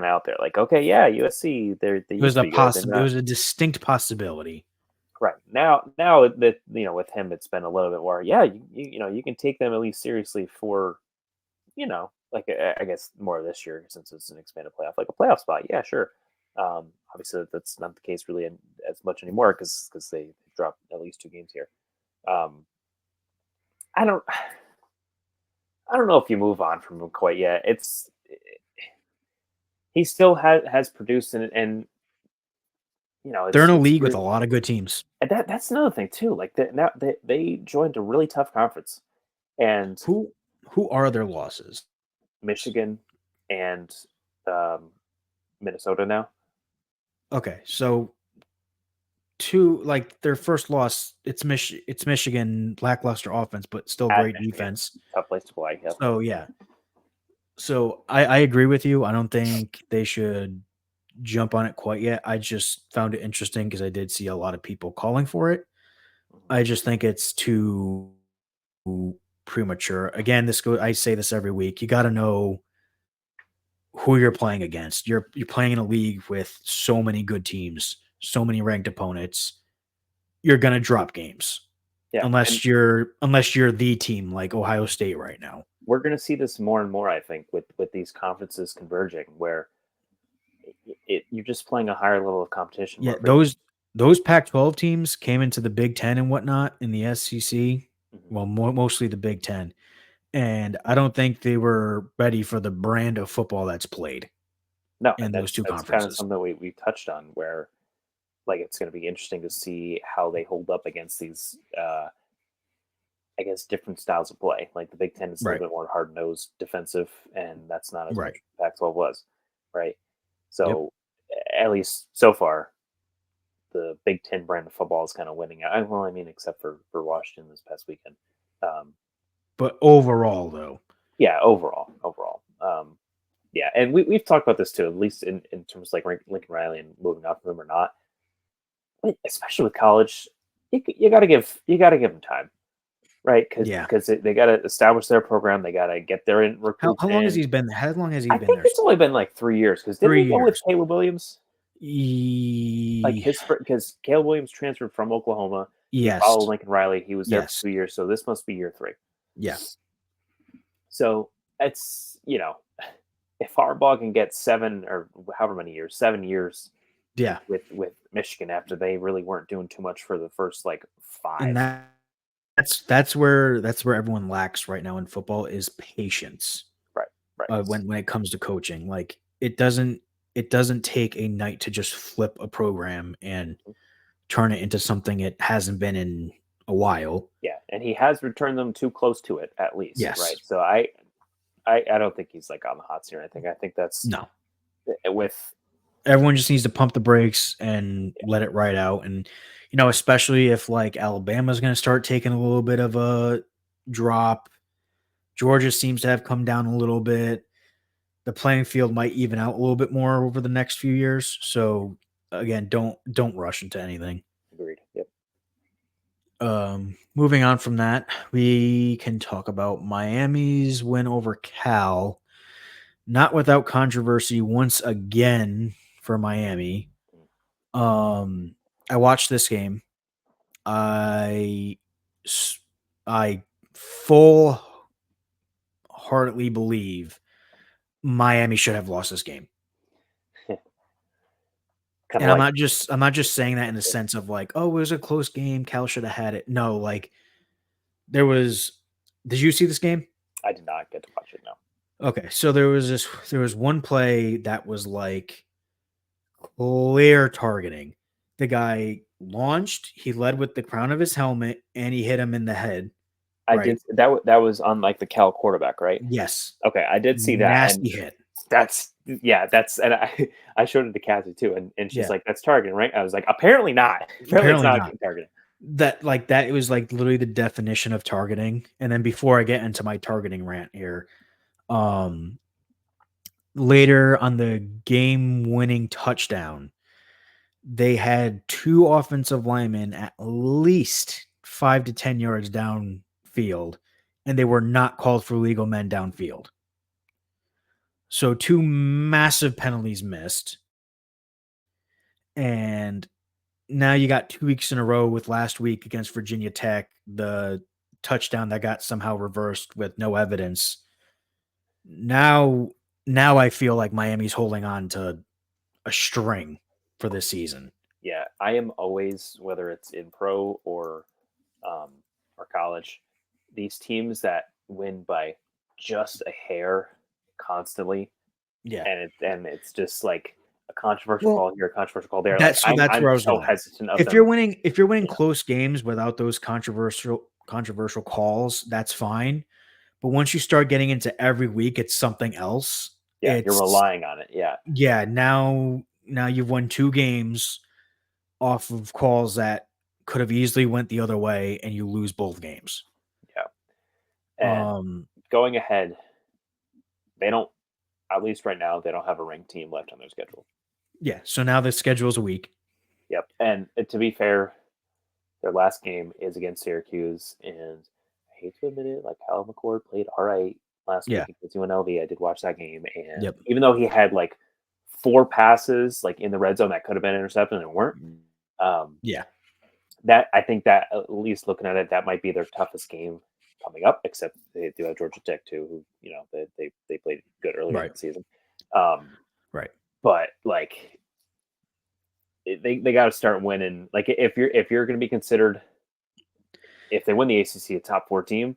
of out there. Like, okay, yeah, USC, they It was used to a be good. They're it not was a distinct possibility. right now that with him, it's been a little bit more. Yeah, you can take them at least seriously for like I guess more this year since it's an expanded playoff, like a playoff spot. Yeah, sure. Obviously, that's not the case really as much anymore because they dropped at least two games here. Um, I don't I don't know if you move on from him quite yet. It's he still has produced and They're in a it's league with weird. a lot of good teams. And that's another thing too. Like that now they joined a really tough conference, and Who who are their losses? Michigan and um, Minnesota now. Okay, so two like their first loss, it's Michigan, lackluster offense, but still At great Michigan, defense. tough place to play. Yep. So yeah. So I agree with you. I don't think they should jump on it quite yet. I just found it interesting because I did see a lot of people calling for it. Mhm. I just think it's too premature. Again, I say this every week. You gotta know who you're playing against. You're playing in a league with so many good teams, so many ranked opponents. You're gonna drop games Yeah, and unless you're the team like Ohio State right now. we're going to see this more and more. I think with these conferences converging, where you're just playing a higher level of competition Yeah, more frequently. those Pac-12 teams came into the Big Ten and whatnot in the SEC. Mhm. Well, mostly the Big Ten, and I don't think they were ready for the brand of football that's played No, and in those two that's kind of conferences. something we touched on, where like it's going to be interesting to see how they hold up against these. I guess different styles of play. Like the Big Ten is a little Right. bit more hard nosed defensive, and that's not as much Right. Pac-12 was, right? Yep. So at least so far, the Big Ten brand of football is kind of winning. Well, I mean, except for Washington this past weekend. Um, But overall, though, yeah, overall, yeah, and we've talked about this too, at least in terms of like Lincoln Riley and moving on from him or not. Especially with college, you got to give them time, right? yeah. Because they got to establish their program, they got to get their recruits How long has in. he been? How long has he I been think there? it's only been like 3 years. Because didn't 3 he go with years. Caleb Williams? Like E his because Caleb Williams transferred from Oklahoma. He followed yes. Lincoln Riley. He was there for Yes. 2 years, so this must be year three. Yeah. So it's if Harbaugh can get 7 years Yeah. with Michigan after they really weren't doing too much for the first like And five. that's where everyone lacks right now in football is patience. Right, right. When it comes to coaching, like it doesn't take a night to just flip a program and turn it into something it hasn't been in a while. Yeah, and he has returned them too close to it at least, right? Yes. So I don't think he's like on the hot seat or anything. I think that's No. with Everyone just needs to pump the brakes and let it ride out. And, especially if like Alabama's going to start taking a little bit of a drop. Georgia seems to have come down a little bit. The playing field might even out a little bit more over the next few years. So again, don't rush into anything. agreed. Yep. Moving on from that, we can talk about Miami's win over Cal. Not without controversy once again for Miami. Um, I watched this game. I s- I full heartedly believe Miami should have lost this game. Kind of And like I'm not just saying that in the sense of like, oh, it was a close game. Cal should have had it. No, like there was. Did you see this game? I did not get to watch it. No, Okay, so there was one play that was like clear targeting. The guy launched, he led with the crown of his helmet, and he hit him in the head. I Right? did that was on like the Cal quarterback, right? Yes, Okay, I did see that, and nasty hit. that's yeah, that's and I showed it to Cassie too, and she's Yeah, like, "That's targeting, right?" I was like, "Apparently not. Apparently, it's apparently not not. targeting." That it was like literally the definition of targeting. And then before I get into my targeting rant here, um, later on the game winning touchdown, they had 2 offensive linemen at least 5 to 10 yards downfield, and they were not called for legal men downfield. So 2 massive penalties missed, and now you got 2 weeks in a row with last week against Virginia Tech, the touchdown that got somehow reversed with no evidence. Now now I feel like Miami's holding on to a string for this season. Yeah, I am always, whether it's in pro um, or college, these teams that win by just a hair constantly, Yeah. and it's just like a controversial Well, call here, a controversial call there. Like that's I'm where I was so going. hesitant of them. If you're winning Yeah, close games without those controversial calls, that's fine. But once you start getting into every week, it's something else. yeah, you're It's relying on it. Yeah, yeah, now you've won 2 games off of calls that could have easily went the other way and you lose both games. yeah. And Um, going ahead, they don't. At least right now, they don't have a ranked team left on their schedule. yeah, so now the schedule's a week. Yep. And to be fair, their last game is against Syracuse, and I hate to admit it, like Kyle McCord played all right last week Yeah. against UNLV. I did watch that game, and Yep. even though he had like 4 passes like in the red zone that could have been intercepted and weren't, um, Yeah. that I think that at least looking at it, that might be their toughest game coming up. Except they do have Georgia Tech too, who they played good earlier in Right. the season. Um, Right. but like they got to start winning. Like if you're going to be considered, if they win the ACC, a top 4 team,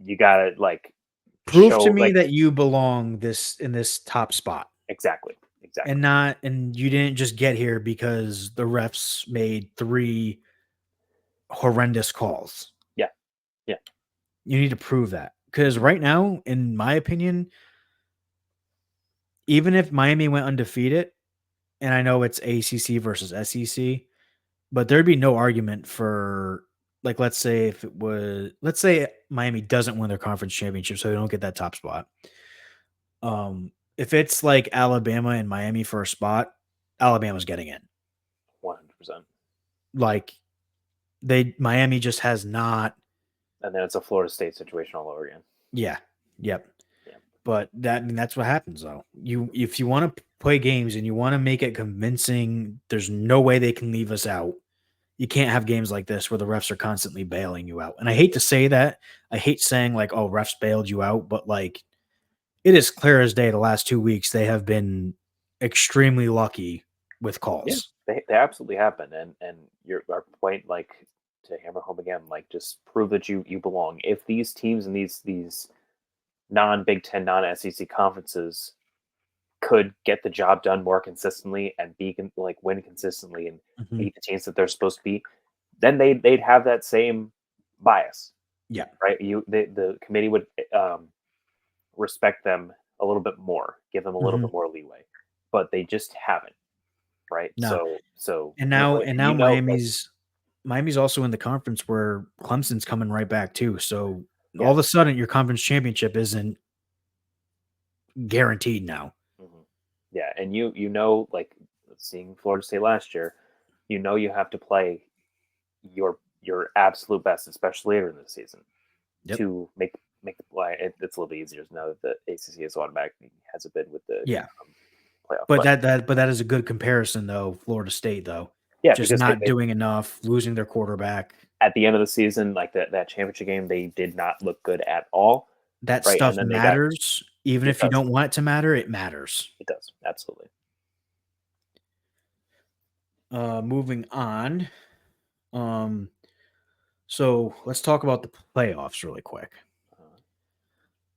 you got to like Prove show to me like that you belong this in this top spot exactly, exactly. and you didn't just get here because the refs made 3 horrendous calls. Yeah, yeah, You need to prove that. Because right now, in my opinion, even if Miami went undefeated, and I know it's ACC versus SEC, but there'd be no argument for like let's say Miami doesn't win their conference championship, so they don't get that top spot. If it's like Alabama and Miami for a spot, Alabama's getting in. 100%. Like Miami just has not. And then it's a Florida State situation all over again. Yeah. Yep. Yeah, But that's what happens though. If you want to play games and you want to make it convincing, there's no way they can leave us out. You can't have games like this where the refs are constantly bailing you out. And I hate to say that. I hate saying like, "Oh, refs bailed you out," but like it is clear as day the last 2 weeks they have been extremely lucky with yeah, calls. they absolutely happen. And our point, like to hammer home again, like just prove that you belong. If these teams and these non Big Ten, non SEC conferences could get the job done more consistently and like win consistently and Mhm. beat the teams that they're supposed to beat, then they'd have that same bias, Yeah. right? The committee would respect them a little bit more, give them a little Mhm. bit more leeway, but they just haven't, right? No. And now Like Miami's also in the conference where Clemson's coming right back too. So all of a yes, sudden your conference championship isn't guaranteed now. hmm yeah, and like seeing Florida State last year, you have to play your absolute best, especially later in the season, Yep. to make the play. It's a little bit easier now that the ACC is automatically has a bid with the Yeah. playoff. But But that is a good comparison though, Florida State though. yeah, Just because not doing enough, losing their quarterback. at the end of the season, like that championship game, they did not look good at all, That right? And stuff then they got matters. Even it if you does don't want it to matter, it matters. it does absolutely. Moving on. Um, so let's talk about the playoffs really quick.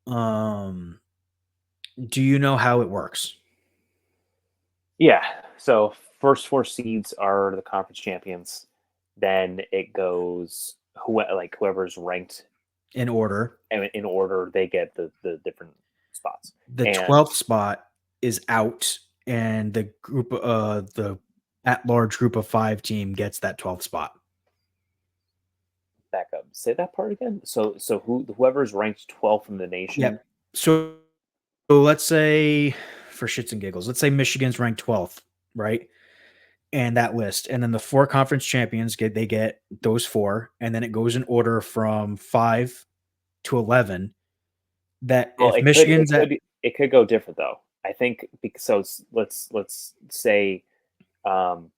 Uh, Um, do you know how it works? yeah, so first 4 seeds are the conference champions. Then it goes whoever's ranked In order. in order, they get the different spots. The And 12th spot is out, and the at large group of 5 team gets that 12th spot. back up, say that part again. So whoever's ranked 12th in the nation. Yep. So let's say for shits and giggles, let's say Michigan's ranked 12th, right? and that list, and then the 4 conference champions get those 4, and then it goes in order from 5 to 11, that Well, if Michigan's at it could go different though. I think because so let's say um,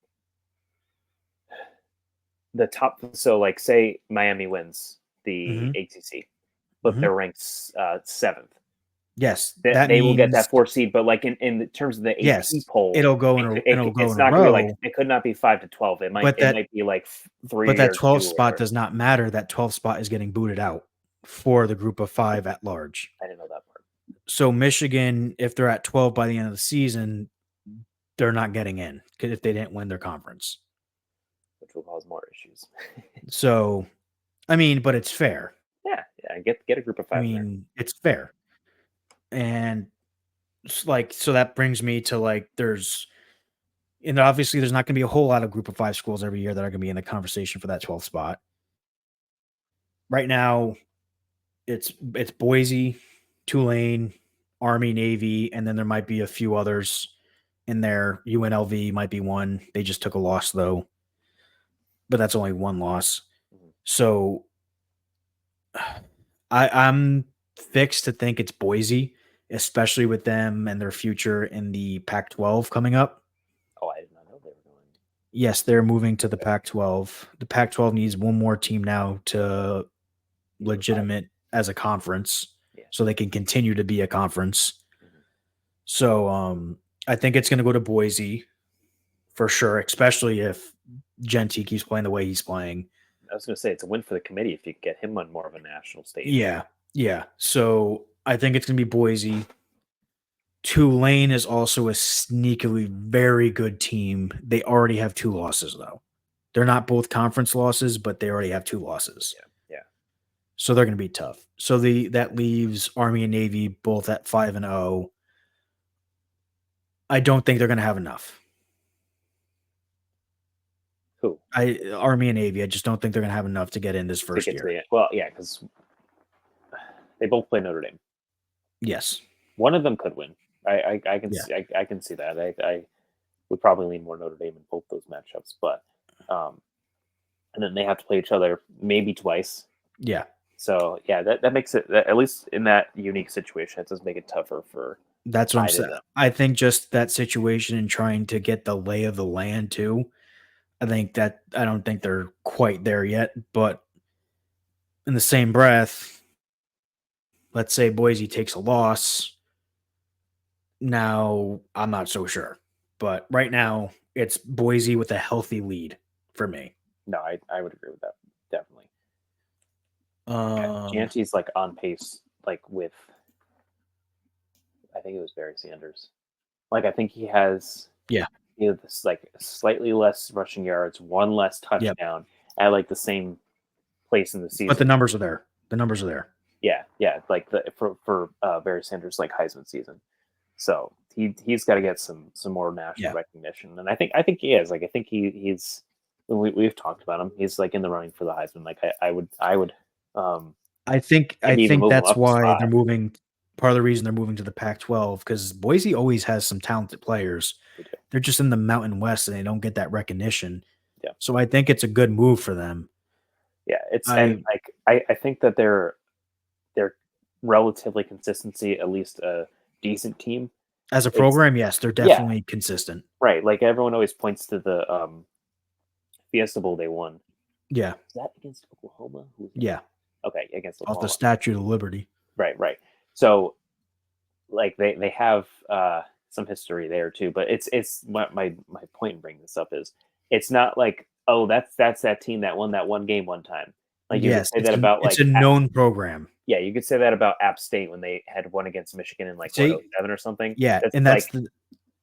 the top. So like say Miami wins the Mhm, ACC, but mhm. they're ranked 7th. Yes, That that they will get means that 4 seed. But like in terms of the AP yes, poll, it'll go it's in a not gonna be like row, it could not be 5 to 12. but It might be like but 3 that or 12th 2 or spot whatever. does not matter, that 12th spot is getting booted out for the group of 5 at large. I didn't know that part, So Michigan, if they're at 12 by the end of the season, they're not getting in because if they didn't win their conference. which will cause more issues. So, I mean, but it's fair. Yeah, yeah. Get a group of I 5 in there. mean, it's fair. And like, so that brings me to like, and obviously there's not going to be a whole lot of group of 5 schools every year that are going to be in the conversation for that 12th spot. Right now, it's Boise, Tulane, Army, Navy, and then there might be a few others in there. UNLV might be one. They just took a loss though, but that's only one loss. Mhm. So I'm fixed to think it's Boise, especially with them and their future in the Pac-12 coming up. Oh, I did not know they were going. Yes, they're moving to the Okay, Pac-12. The Pac-12 needs one more team now to be revived. legitimate as a conference Yeah. so they can continue to be a conference. Mhm. So I think it's going to go to Boise for sure, especially if Genti keeps playing the way he's playing. I was going to say it's a win for the committee if you could get him on more of a national stage. Yeah. Yeah. So I think it's going to be Boise. Tulane is also a sneakily very good team. They already have 2 losses though. They're not both conference losses, but they already have 2 losses. Yeah, yeah. So they're going to be tough. So that leaves Army and Navy both at 5-0. I don't think they're going to have enough. Who Army and Navy, I just don't think they're going to have enough to get in this to first get to year. the end? Well, yeah, because they both play Notre Dame. Yes. One of them could win. I can Yeah. see I can see that. I would probably lean more Notre Dame in both those matchups, but um, and then they have to play each other maybe twice. Yeah. So yeah, that makes it at least in that unique situation, it does make it tougher for That's what I'm either of saying. them. I think just that situation and trying to get the lay of the land too. I don't think they're quite there yet, but in the same breath, let's say Boise takes a loss. Now, I'm not so sure. But right now, it's Boise with a healthy lead for me. No, I would agree with that definitely. Yeah, Um, Gianti's like on pace, like with I think it was Barry Sanders. Like I think he has yeah. this like slightly less rushing yards, one less Yep. touchdown at like the same place in the But the season. numbers are there. The numbers are there. Yeah, yeah, like the for Barry Sanders like Heisman season. So he's got to get some more national Yeah. recognition, and I think he is. Like I think he's we've talked about him. He's like in the running for the Heisman. Like I would um I maybe even think move him that's up a why spot. they're moving. Part of the reason they're moving to the Pac-12 because Boise always has some talented players. They do. They're just in the Mountain West and they don't get that recognition. Yeah, So I think it's a good move for them. yeah. It's and I like I think that they're relatively consistency, at least a decent team. As a It's program, yes, they're yeah, definitely consistent. right. Like everyone always points to the Fiesta Bowl they won. Yeah, Is that against Oklahoma? Who was that? yeah. Okay, against Off the Oklahoma. Statue of Liberty. Right, right. So like they have some history there too, but it's my point in bringing this up is it's not like oh that's that team that won that one game one time. Like you could Yes, say that about it's a like known program. yeah, you could say that about App State when they had one against Michigan in like what See, 07 or something. yeah, It's and like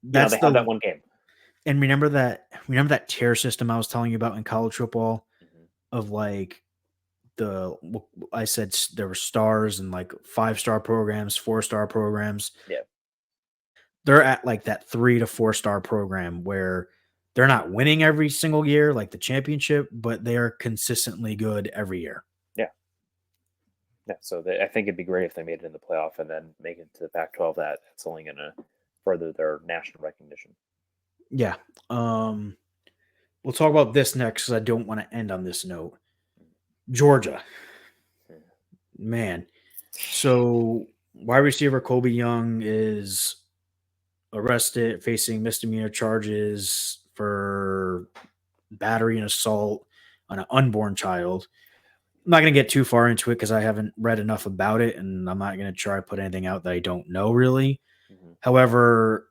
that's they have that the one game. and remember that tier system I was telling you about in college football Hmm. of like I said there were stars and like 5-star programs, 4-star programs. Yeah, They're at like that 3 to 4-star program where they're not winning every single year like the championship, but they are consistently good every year. yeah, yeah. So I think it'd be great if they made it in the playoff and then make it to the Pac-12. That's only going to further their national recognition. Yeah. Um we'll talk about this next because I don't want to end on this note. Georgia, man. So wide receiver Kobe Young is arrested, facing misdemeanor charges for battery and assault on an unborn child. I'm not going to get too far into it because I haven't read enough about it, and I'm not going to try to put anything out that I don't know really. Mhm. However,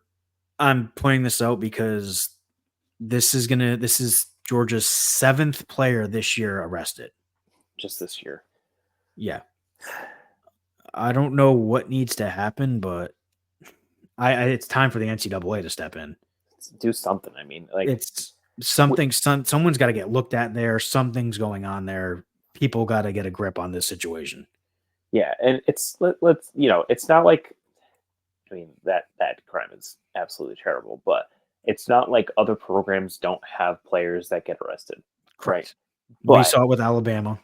I'm pointing this out because this is Georgia's seventh player this year arrested. Just this year. Yeah, I don't know what needs to happen, but it's time for the NCAA to step in. Do something. I mean, like, It's something. Someone's got to get looked at there. Something's going on there. People got to get a grip on this situation. yeah, and let's it's not like, I mean, that crime is absolutely terrible, but it's not like other programs don't have players that get arrested, right? Correct. We But saw it with Alabama,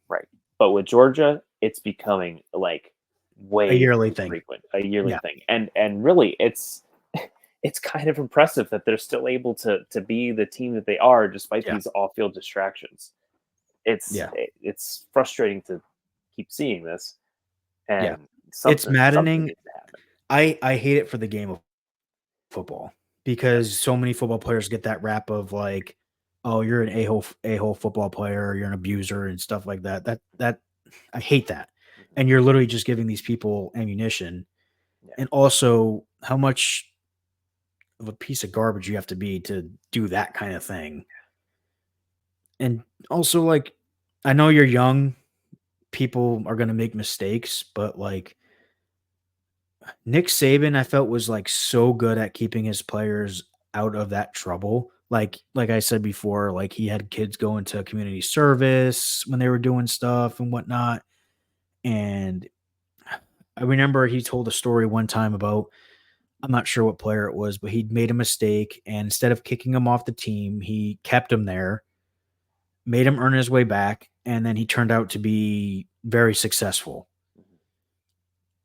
right, but with Georgia, it's becoming like a way yearly too thing. frequent, a yearly Yeah, thing, and really, it's kind of impressive that they're still able to be the team that they are despite yeah, these off field distractions. yeah, It's frustrating to keep seeing this, yeah. and It's something maddening. needs to happen. I hate it for the game of football because Yes. so many football players get that rap of like, "Oh, you're an a hole football player, you're an abuser and stuff like that." That I hate that. Mhm. And you're literally just giving these people ammunition. Yeah. And also how much of a piece of garbage you have to be to do that kind of thing. And also like I know you're young, people are going to make mistakes, but like Nick Saban, I felt was like so good at keeping his players out of that trouble. Like I said before, like he had kids go into community service when they were doing stuff and whatnot. And I remember he told a story one time about I'm not sure what player it was, but he'd made a mistake and instead of kicking him off the team, he kept him there, made him earn his way back, and then he turned out to be very successful. Mhm.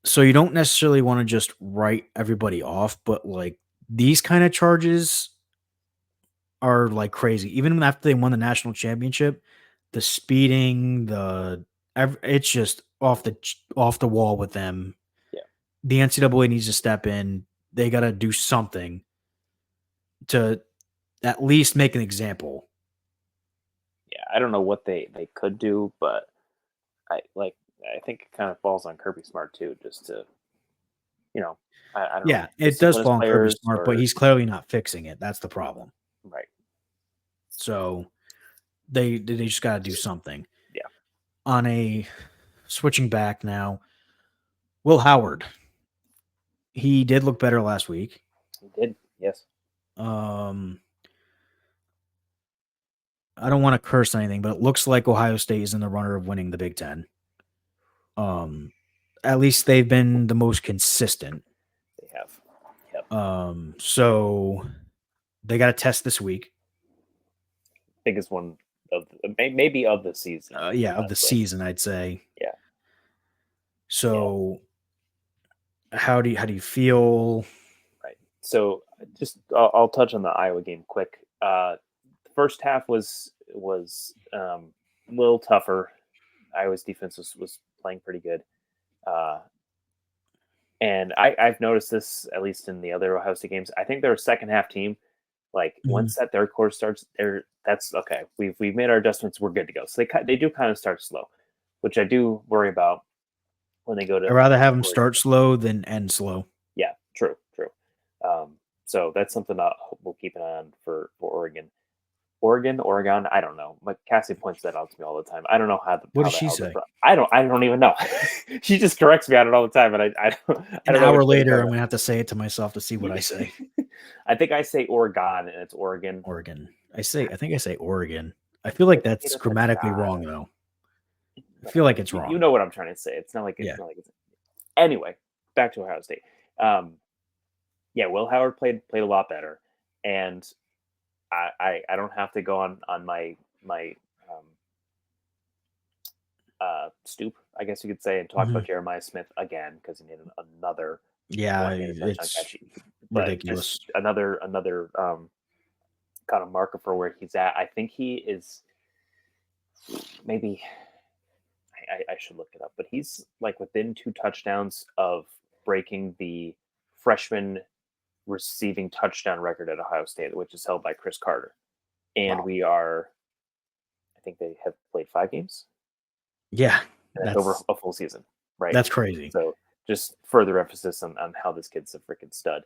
So you don't necessarily want to just write everybody off, but like these kind of charges are like crazy. Even after they won the national championship, the speeding, it's just off the wall with them. Yeah. The NCAA needs to step in. They got to do something to at least make an example. Yeah. I don't know what they could do, but I like I think it kind of falls on Kirby Smart too, just to, you know, I don't know, Yeah, it does discipline his fall on Kirby players Smart, but or he's clearly not fixing it. That's the problem. right. So they just got to do something. Yeah. On a switching back now, Will Howard, he did look better last week. He did. Yes. Um, I don't want to curse anything, but it looks like Ohio State is in the runner of winning the Big Ten. Um, at least they've been the most consistent. They have. Yep. So they got a test this week. Biggest one of maybe of the season, Yeah, of the honestly. season, I'd say. Yeah. Yeah. So how do you feel? Right. So just I'll touch on the Iowa game quick. The first half was a little tougher. Iowa's defense was playing pretty good. Uh, and I've noticed this at least in the other Ohio State games. I think they're a second half team. Like Mhm. once that third quarter starts, that's okay. We've made our adjustments. We're good to go. So they do kind of start slow, which I do worry about when they go I'd to rather have them Oregon. start slow than end slow. Yeah, true, true. So that's something that we'll keep an eye on for Oregon. Oregon. I don't know. Like Cassie points that out to me all the time. I don't know What how does the she hell the say? I don't even know. She just corrects me on it all the time, and I An don't know hour which way to later, take I'm gonna have to say it to myself to see what I that. say. I think I say Oregon, and it's Oregon. Oregon. I think I say Oregon. I feel like Made that's us a grammatically god. wrong though. I feel Whatever. like it's You wrong. know what I'm trying to say. It's not like Yeah. it's anyway. Back to Ohio State. Um, yeah, Will Howard played a lot better, and I don't have to go on my um, stoop, I guess you could say, and talk Mhm. about Jeremiah Smith again because he made another Yeah, one handed touchdown it's catch. But just ridiculous. another kind of marker for where he's at. I think he is maybe I should look it up, but he's like within 2 touchdowns of breaking the freshman receiving touchdown record at Ohio State, which is held by Chris Carter. And Wow. we are, I think they have played 5 games, Yeah, and that's over that's a full season, right? that's crazy. So just further emphasis on how this kid's a freaking stud.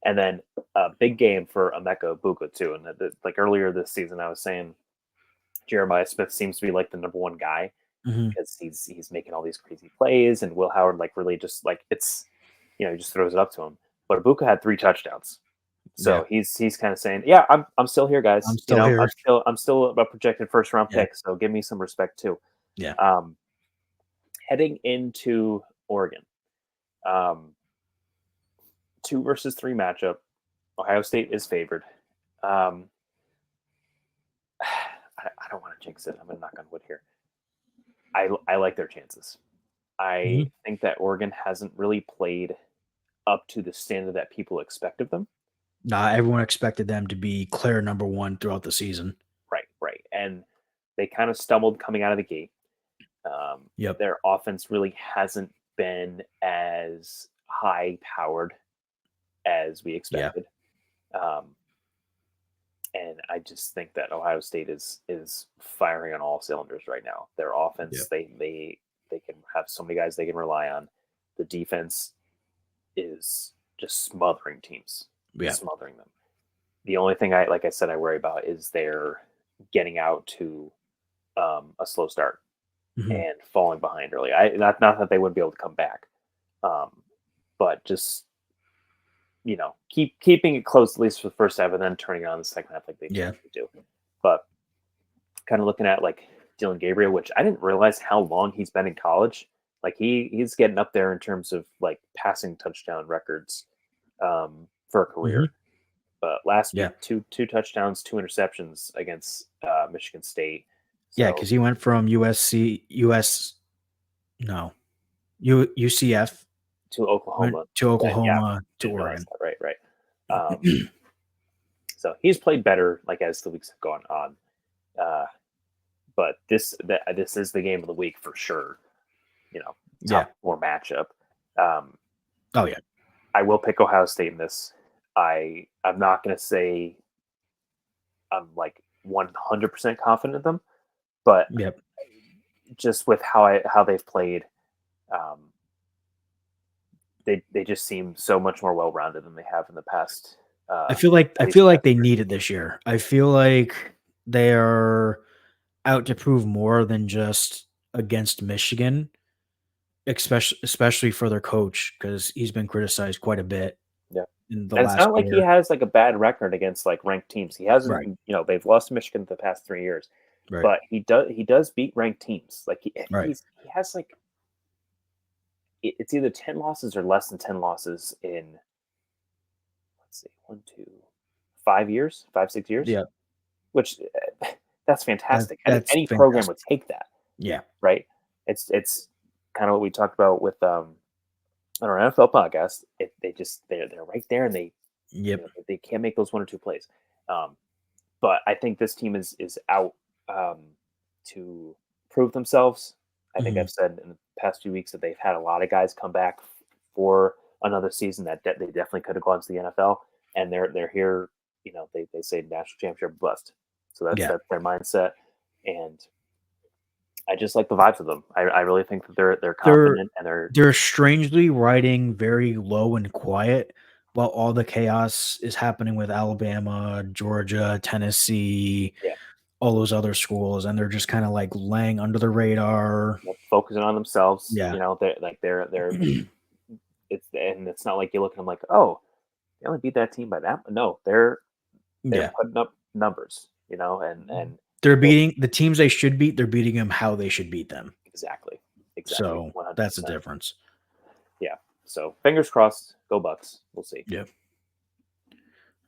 And then a big game for Emeka Buka too. And like earlier this season, I was saying Jeremiah Smith seems to be like the number one guy Mhm. because he's making all these crazy plays, and Will Howard like really just like it's he just throws it up to him. But Buka had 3 touchdowns. Yeah, So he's kind of saying, "Yeah, I'm still here, I'm guys. still here. I'm still a projected first round Yeah, pick. So give me some respect too." yeah. Um, Heading into Oregon, um, 2 versus 3 matchup. Ohio State is favored. Um, I don't want to jinx it. I'm gonna knock on wood here. I like their chances. I Mhm. think that Oregon hasn't really played up to the standard that people expect of them. Nah, everyone expected them to be clear number 1 throughout the season. Right, right. And they kind of stumbled coming out of the gate. Yep. Their offense really hasn't been as high powered as we Yeah, expected. Um, and I just think that Ohio State is firing on all cylinders right now. Their offense, yep, they can have so many guys they can rely on. The defense is just smothering teams, yeah. smothering them. The only thing like I said, I worry about is their getting out to a slow start Mhm. and falling behind early. Not that they wouldn't be able to come back, um, but just keeping it close at least for the first half, and then turning it on the second half like they Yeah. typically do. But kind of looking at like Dylan Gabriel, which I didn't realize how long he's been in college. Like he's getting up there in terms of like passing touchdown records for a Mhm. career. But last Yeah. week, two touchdowns, 2 interceptions against Michigan State. Yeah, So because he went from USC US no, UCF, to went Oklahoma. to Yeah, Oklahoma to didn't realize Oregon. that. Right, right. So he's played better, like as the weeks have gone on. Uh, but this is the game of the week for sure. Yeah. Top 4 matchup. Um, Oh, yeah. I will pick Ohio State in this. I'm not going to say I'm like 100% confident in them, but Yep. just with how they've played, um, they just seem so much more well rounded than they have in the past. I At least feel the like past they year. need it this year. I feel like they are out to prove more than just against Michigan, especially for their coach because he's been criticized quite a bit Yeah. in the And it's last not like he year. has like a bad record against like ranked teams. He hasn't, Right. they've lost to Michigan the past 3 years, Right. but he does beat ranked teams. Like Right. he has like it's either 10 losses or less than 10 losses in, let's see, 1, 2, 5 years, 5, 6 years, Yeah. which that's fantastic. That's Any program would fantastic. take that, Yeah. right? It's kind of what we talked about with on our NFL podcast. They're right there, and Yep. they can't make those 1 or 2 plays. Um, but I think this team is out um, to prove themselves. I think Mhm. I've said in the past few weeks that they've had a lot of guys come back for another season that they definitely could have gone to the NFL, and they're here. They say national championship bust, so Yeah. that's their mindset, and I just like the vibes of them. I really think that they're They're confident and they're they're strangely riding very low and quiet while all the chaos is happening with Alabama, Georgia, Tennessee, yeah, all those other schools, and they're just kinda, like, laying under the radar. focusing on themselves. Yeah. They're it's not like you look at them like, oh, they only beat that team by that. No, they're Yeah. putting up numbers, and They're they beating the teams they should beat, they're beating them how they should beat them. exactly So, one hundred that's the percent. difference. Yeah. So fingers crossed. Go Bucks. We'll see. Yeah.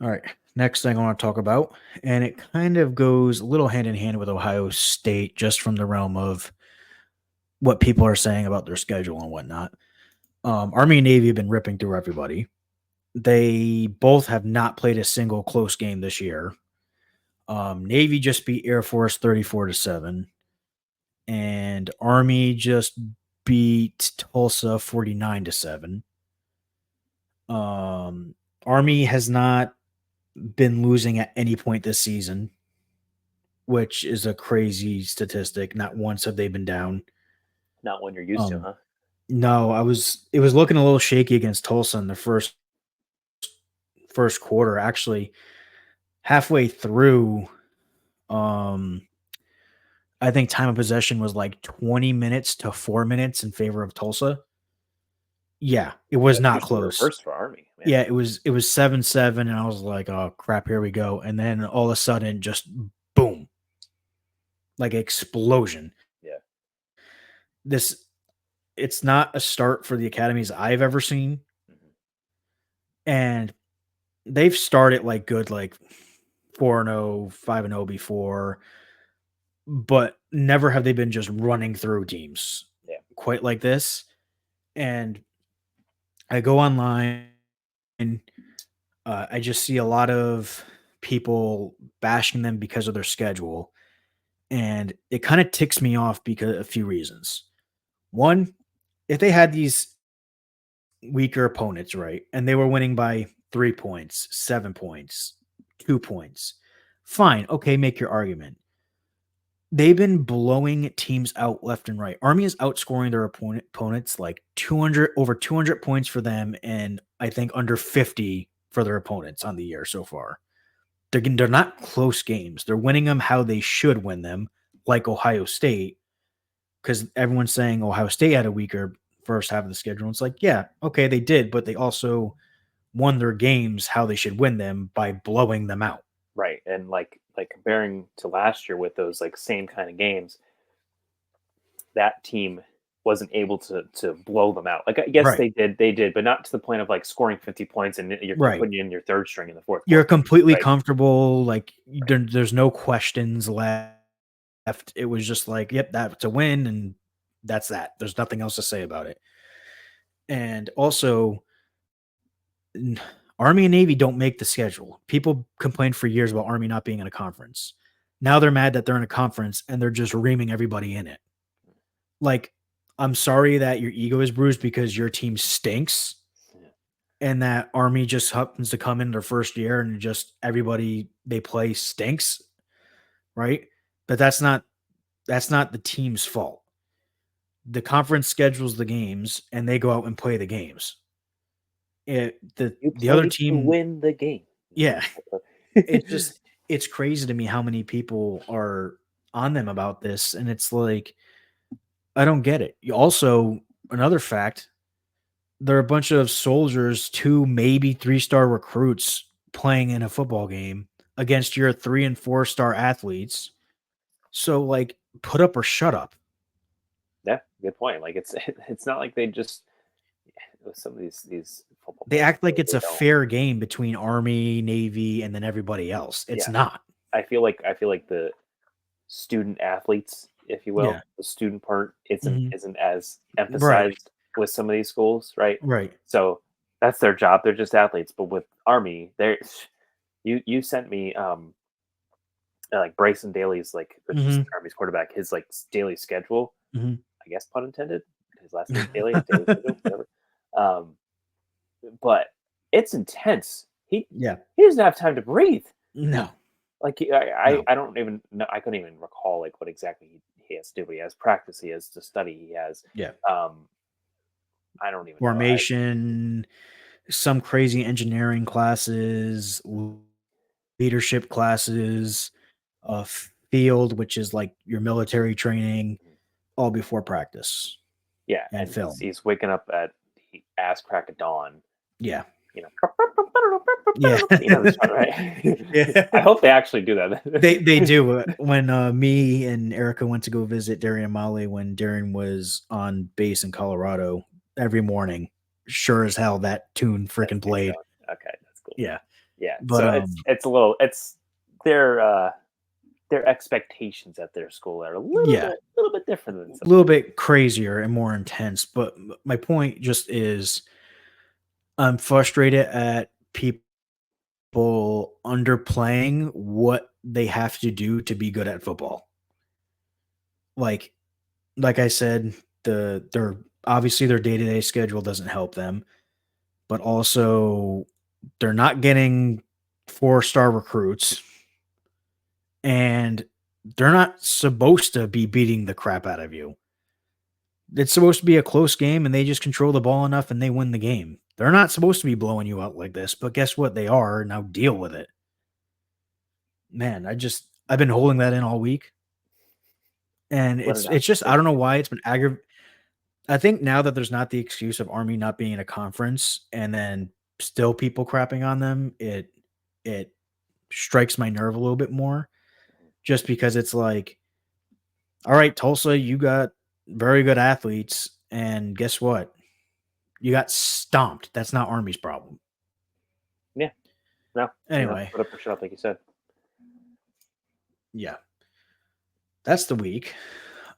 Alright, next thing I wanna talk about, and it kind of goes a little hand in hand with Ohio State just from the realm of what people are saying about their schedule and whatnot. Army and Navy have been ripping through everybody. They both have not played a single close game this year. Navy just beat Air Force 34-7, and Army just beat Tulsa 49-7. Um, Army has not been losing at any point this season, which is a crazy statistic. Not once have they been down. Not one you're used to, Um, huh? no, it was looking a little shaky against Tulsa in the first quarter. Actually, halfway through, um, I think time of possession was like 20 minutes to 4 minutes in favor of Tulsa. Yeah, it was That's not usually close. reversed for Army, man. Yeah, it was 7-7, and I was like, "Oh crap, here we go." And then all of a sudden, just boom, like explosion. Yeah. This It's not a start for the academies I've ever seen, Mhm. and they've started like good, like 4-0, 5-0 before, but never have they been just running through teams Yeah. quite like this. And I go online, and I just see a lot of people bashing them because of their schedule, and it kind of ticks me off because a few reasons. One, if they had these weaker opponents, right, and they were winning by 3 points, 7 points, 2 points, fine, okay, make your argument. They've been blowing teams out left and right. Army is outscoring their opponents like 200, over 200 points for them, and I think under 50 for their opponents on the year so far. They're not close games. They're winning them how they should win them, like Ohio State, because everyone's saying Ohio State had a weaker first half of the schedule. It's like, yeah, okay, they did, but they also won their games how they should win them by blowing them out. Right. And like comparing to last year with those like same kind of games, that team wasn't able to blow them out. Like I guess Right. they did, but not to the point of like scoring 50 points and you're Right. putting you in your third string in the fourth You're quarter. completely Right. comfortable. Like there's no questions left. It was just like, yep, that's a win, and that's that. There's nothing else to say about it. And also, n- Army and Navy don't make the schedule. People complained for years about Army not being in a conference. Now they're mad that they're in a conference and they're just reaming everybody in it. Like, I'm sorry that your ego is bruised because your team stinks Yeah. and that Army just happens to come in their first year and just everybody they play stinks, right? But that's not the team's fault. The conference schedules the games and they go out and play the games. You The other play to team, win the game. yeah, it's just it's crazy to me how many people are on them about this, and it's like I don't get it. Also, another fact, they're a bunch of soldiers, 2, maybe 3-star recruits playing in a football game against your 3 and 4-star athletes. So, like, put up or shut up. Yeah, good point. Like it's it's not like they just with some of these football They players, act like it's they a don't. fair game between Army, Navy, and then everybody else. It's Yeah. not. I feel like the student athletes, if you will, Yeah. the student part Mhm. isn't as Right. emphasized with some of these schools, right? Right. So that's their job. They're just athletes. But with Army, they're you sent me like Bryson Daly's like which is Mhm. Army's quarterback, his like daily schedule. Mhm. I guess pun intended. His last name's Daly, daily schedule, whatever. Um, but it's intense. Yeah. He doesn't have time to breathe. No. Like No. I don't even know. I couldn't even recall like what exactly he has to do. But he has practice. He has to study. He has. Yeah. Um, I don't even know. I Formation, some crazy engineering classes, leadership classes, field, which is like your military training, all before practice yeah, and and film. he's waking up at the ass crack of dawn. Yeah. You know, Yeah. you know this one, right? Yeah. I hope they actually do They that. do. When me and Erica went to go visit Darian Molly when Darren was on base in Colorado every morning, sure as hell that tune That freaking thing's played. going. Okay, that's cool. Yeah. Yeah, But, so it's a little it's their their expectations at their school are yeah, a little bit different than a some little schools. bit crazier and more intense, but my point just is I'm frustrated at people underplaying what they have to do to be good at football. Like like I said, their obviously their day-to-day schedule doesn't help them, but also they're not getting four-star recruits and they're not supposed to be beating the crap out of you. It's supposed to be a close game and they just control the ball enough and they win the game. They're not supposed to be blowing you out like this, but guess what? They are. Now deal with it. Man, I've been holding that in all week. And Let it out. it's just I Let don't know it why it's been I think now that there's not the excuse of Army not being in a conference and then still people crapping on them, it strikes my nerve a little bit more just because it's like, all right, Tulsa, you got very good athletes, and guess what? You got stomped. That's not Army's problem. Yeah. No, you have to Anyway, put up or shut up, like you said. yeah, that's the week.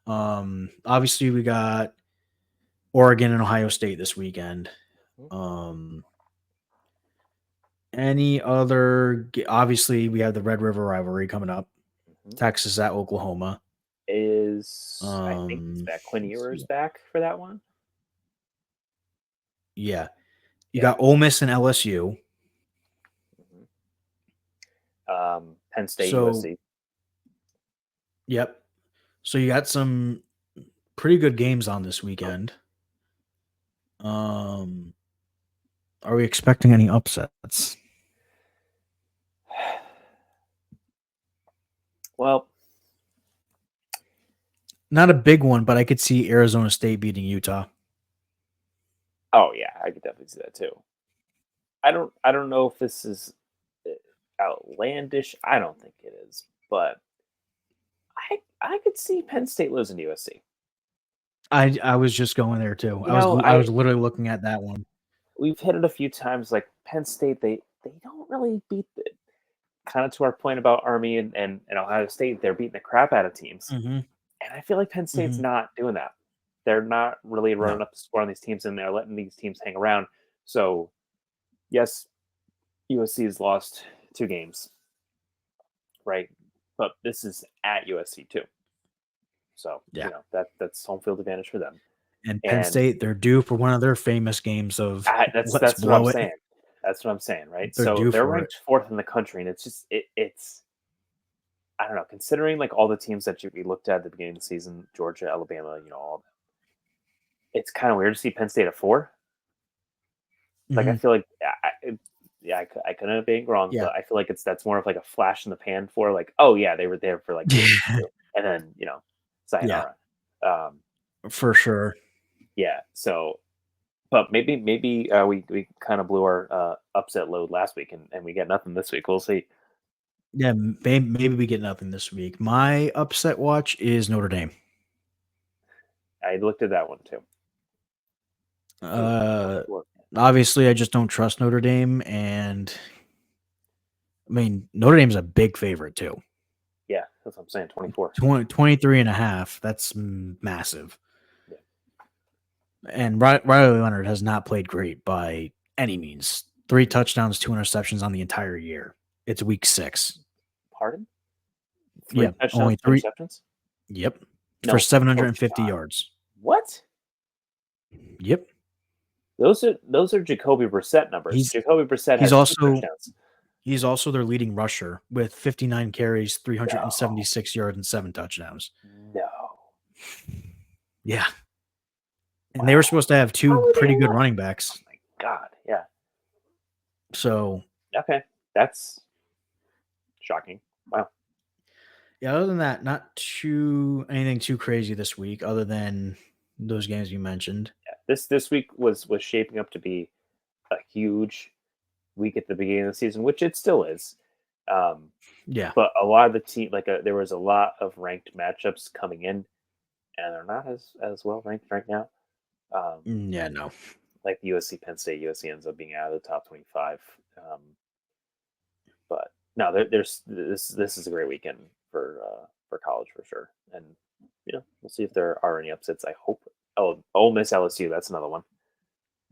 Obviously we got Oregon and Ohio State this weekend. Mhm. Um, any other? Obviously, we have the Red River rivalry coming up. Mhm. Texas at Oklahoma. I think it's back. Quinn Let's Ewers see. back for that one. Yeah, you Yeah. got Ole Miss and LSU. Mhm. Penn State, So, USC. yep. So you got some pretty good games on this weekend. Um, are we expecting any upsets? Well, Not a big one, but I could see Arizona State beating Utah. oh yeah, I could definitely see that too. I don't know if this is outlandish. I don't think it is, but I could see Penn State losing to USC. I was just going there too. You know, I was literally looking at that one. we've hit it a few times. Like Penn State, they don't really beat the kind of to our point about Army and Ohio State. They're beating the crap out of teams, Hmm. and I feel like Penn State's Hmm. not doing that. They're not really No. running up the score on these teams, and they're letting these teams hang around. So yes, USC has lost 2 games, right? But this is at USC too. So, Yeah. that's home field advantage for them. And Penn And State, they're due for one of their famous games of let's that's what I'm blow it. saying. That's what I'm saying, right? They're So due they're for it. ranked fourth in the country, and it's just it's I don't know. Considering like all the teams that we looked at the beginning of the season, Georgia, Alabama, all it's kind of weird to see Penn State at 4. Like I Hmm. feel like yeah, I couldn't have been wrong, Yeah. but I feel like that's more of like a flash in the pan for like, oh yeah, they were there for like game Yeah. 2, and then Yeah. sayonara. Um, For sure. yeah, so but maybe we kind of blew our upset load last week, and we get nothing this week. We'll see. Yeah. Maybe we get nothing this week. My upset watch is Notre Dame. I looked at that one too. Ooh, Uh, 24. obviously, I just don't trust Notre Dame, and I mean Notre Dame's a big favorite too. Yeah, that's what I'm saying. 24. 23 and a half. That's massive. Yeah. And Riley Leonard has not played great by any means. Three Mhm. touchdowns, two interceptions on the entire year. It's week 6. Pardon? Three Yeah, touchdowns, only two three. interceptions? Yep, for No. Oh, 750 shot. yards. What? Yep. Those are Jacoby Brissett numbers. He's Jacoby Brissett he's has 2 also touchdowns. he's also their leading rusher with 59 carries, No. 376 yards, and 7 touchdowns. No. Yeah. And they were Wow. supposed to have How two are they pretty good alive? running Oh backs. my god. Yeah. So, Okay. That's shocking. Wow. yeah, other than that, not too anything too crazy this week other than those games you mentioned. Yeah. This week was shaping up to be a huge week at the beginning of the season, which it still is. Um, Yeah. but a lot of the team, there was a lot of ranked matchups coming in, and they're not as well ranked right now. Um, Yeah, no. like USC, Penn State, USC ends up being out of the top 25. But no, there's this is a great weekend for college for sure, and we'll see if there are any upsets. I hope. Oh, Ole Miss LSU, that's another one.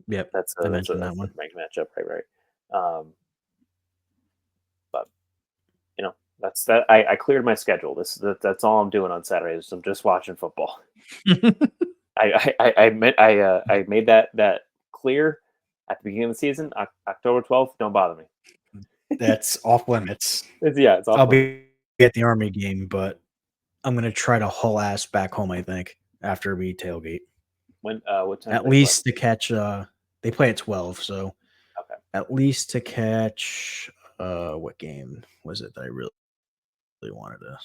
Yep. That's I a that's a mentioned that that's a one. ranked matchup, right? But you know, That's that. I cleared my schedule. That's all I'm doing on Saturdays. I'm just watching football. I made that clear at the beginning of the season. October 12th. Don't bother me. That's off limits. It's off I'll limits. be at the Army game, but I'm gonna try to haul ass back home, I think, after we tailgate. When what time do At they play? least to catch they play at 12, so Okay. at least to catch what game was it that I really wanted to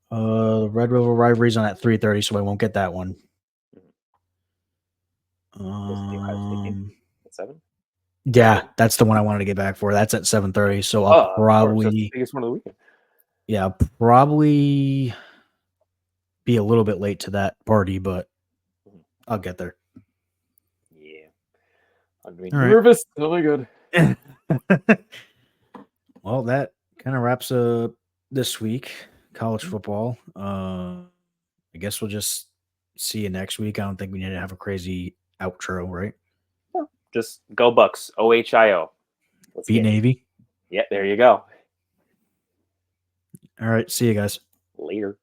the Red River Rivalry's on at 3:30, so I won't get that one. Mhm. Was it the Ohio State game at 7? Yeah, that's the one I wanted to get back for. That's at 7:30, so I'll Oh, of course. That's the probably biggest one of the weekend. yeah, I'll probably be a little bit late to that party, but Mhm. I'll get there. Yeah. I'm gonna be All right. nervous. Oh my god. Well, that kind of wraps up this week, college Mhm. football. I guess we'll just see you next week. I don't think we need to have a crazy outro, right? Yeah. Just go Bucks. OHIO. Let's Beat get it. Navy. Yeah, there you go. All right. See you guys. Later.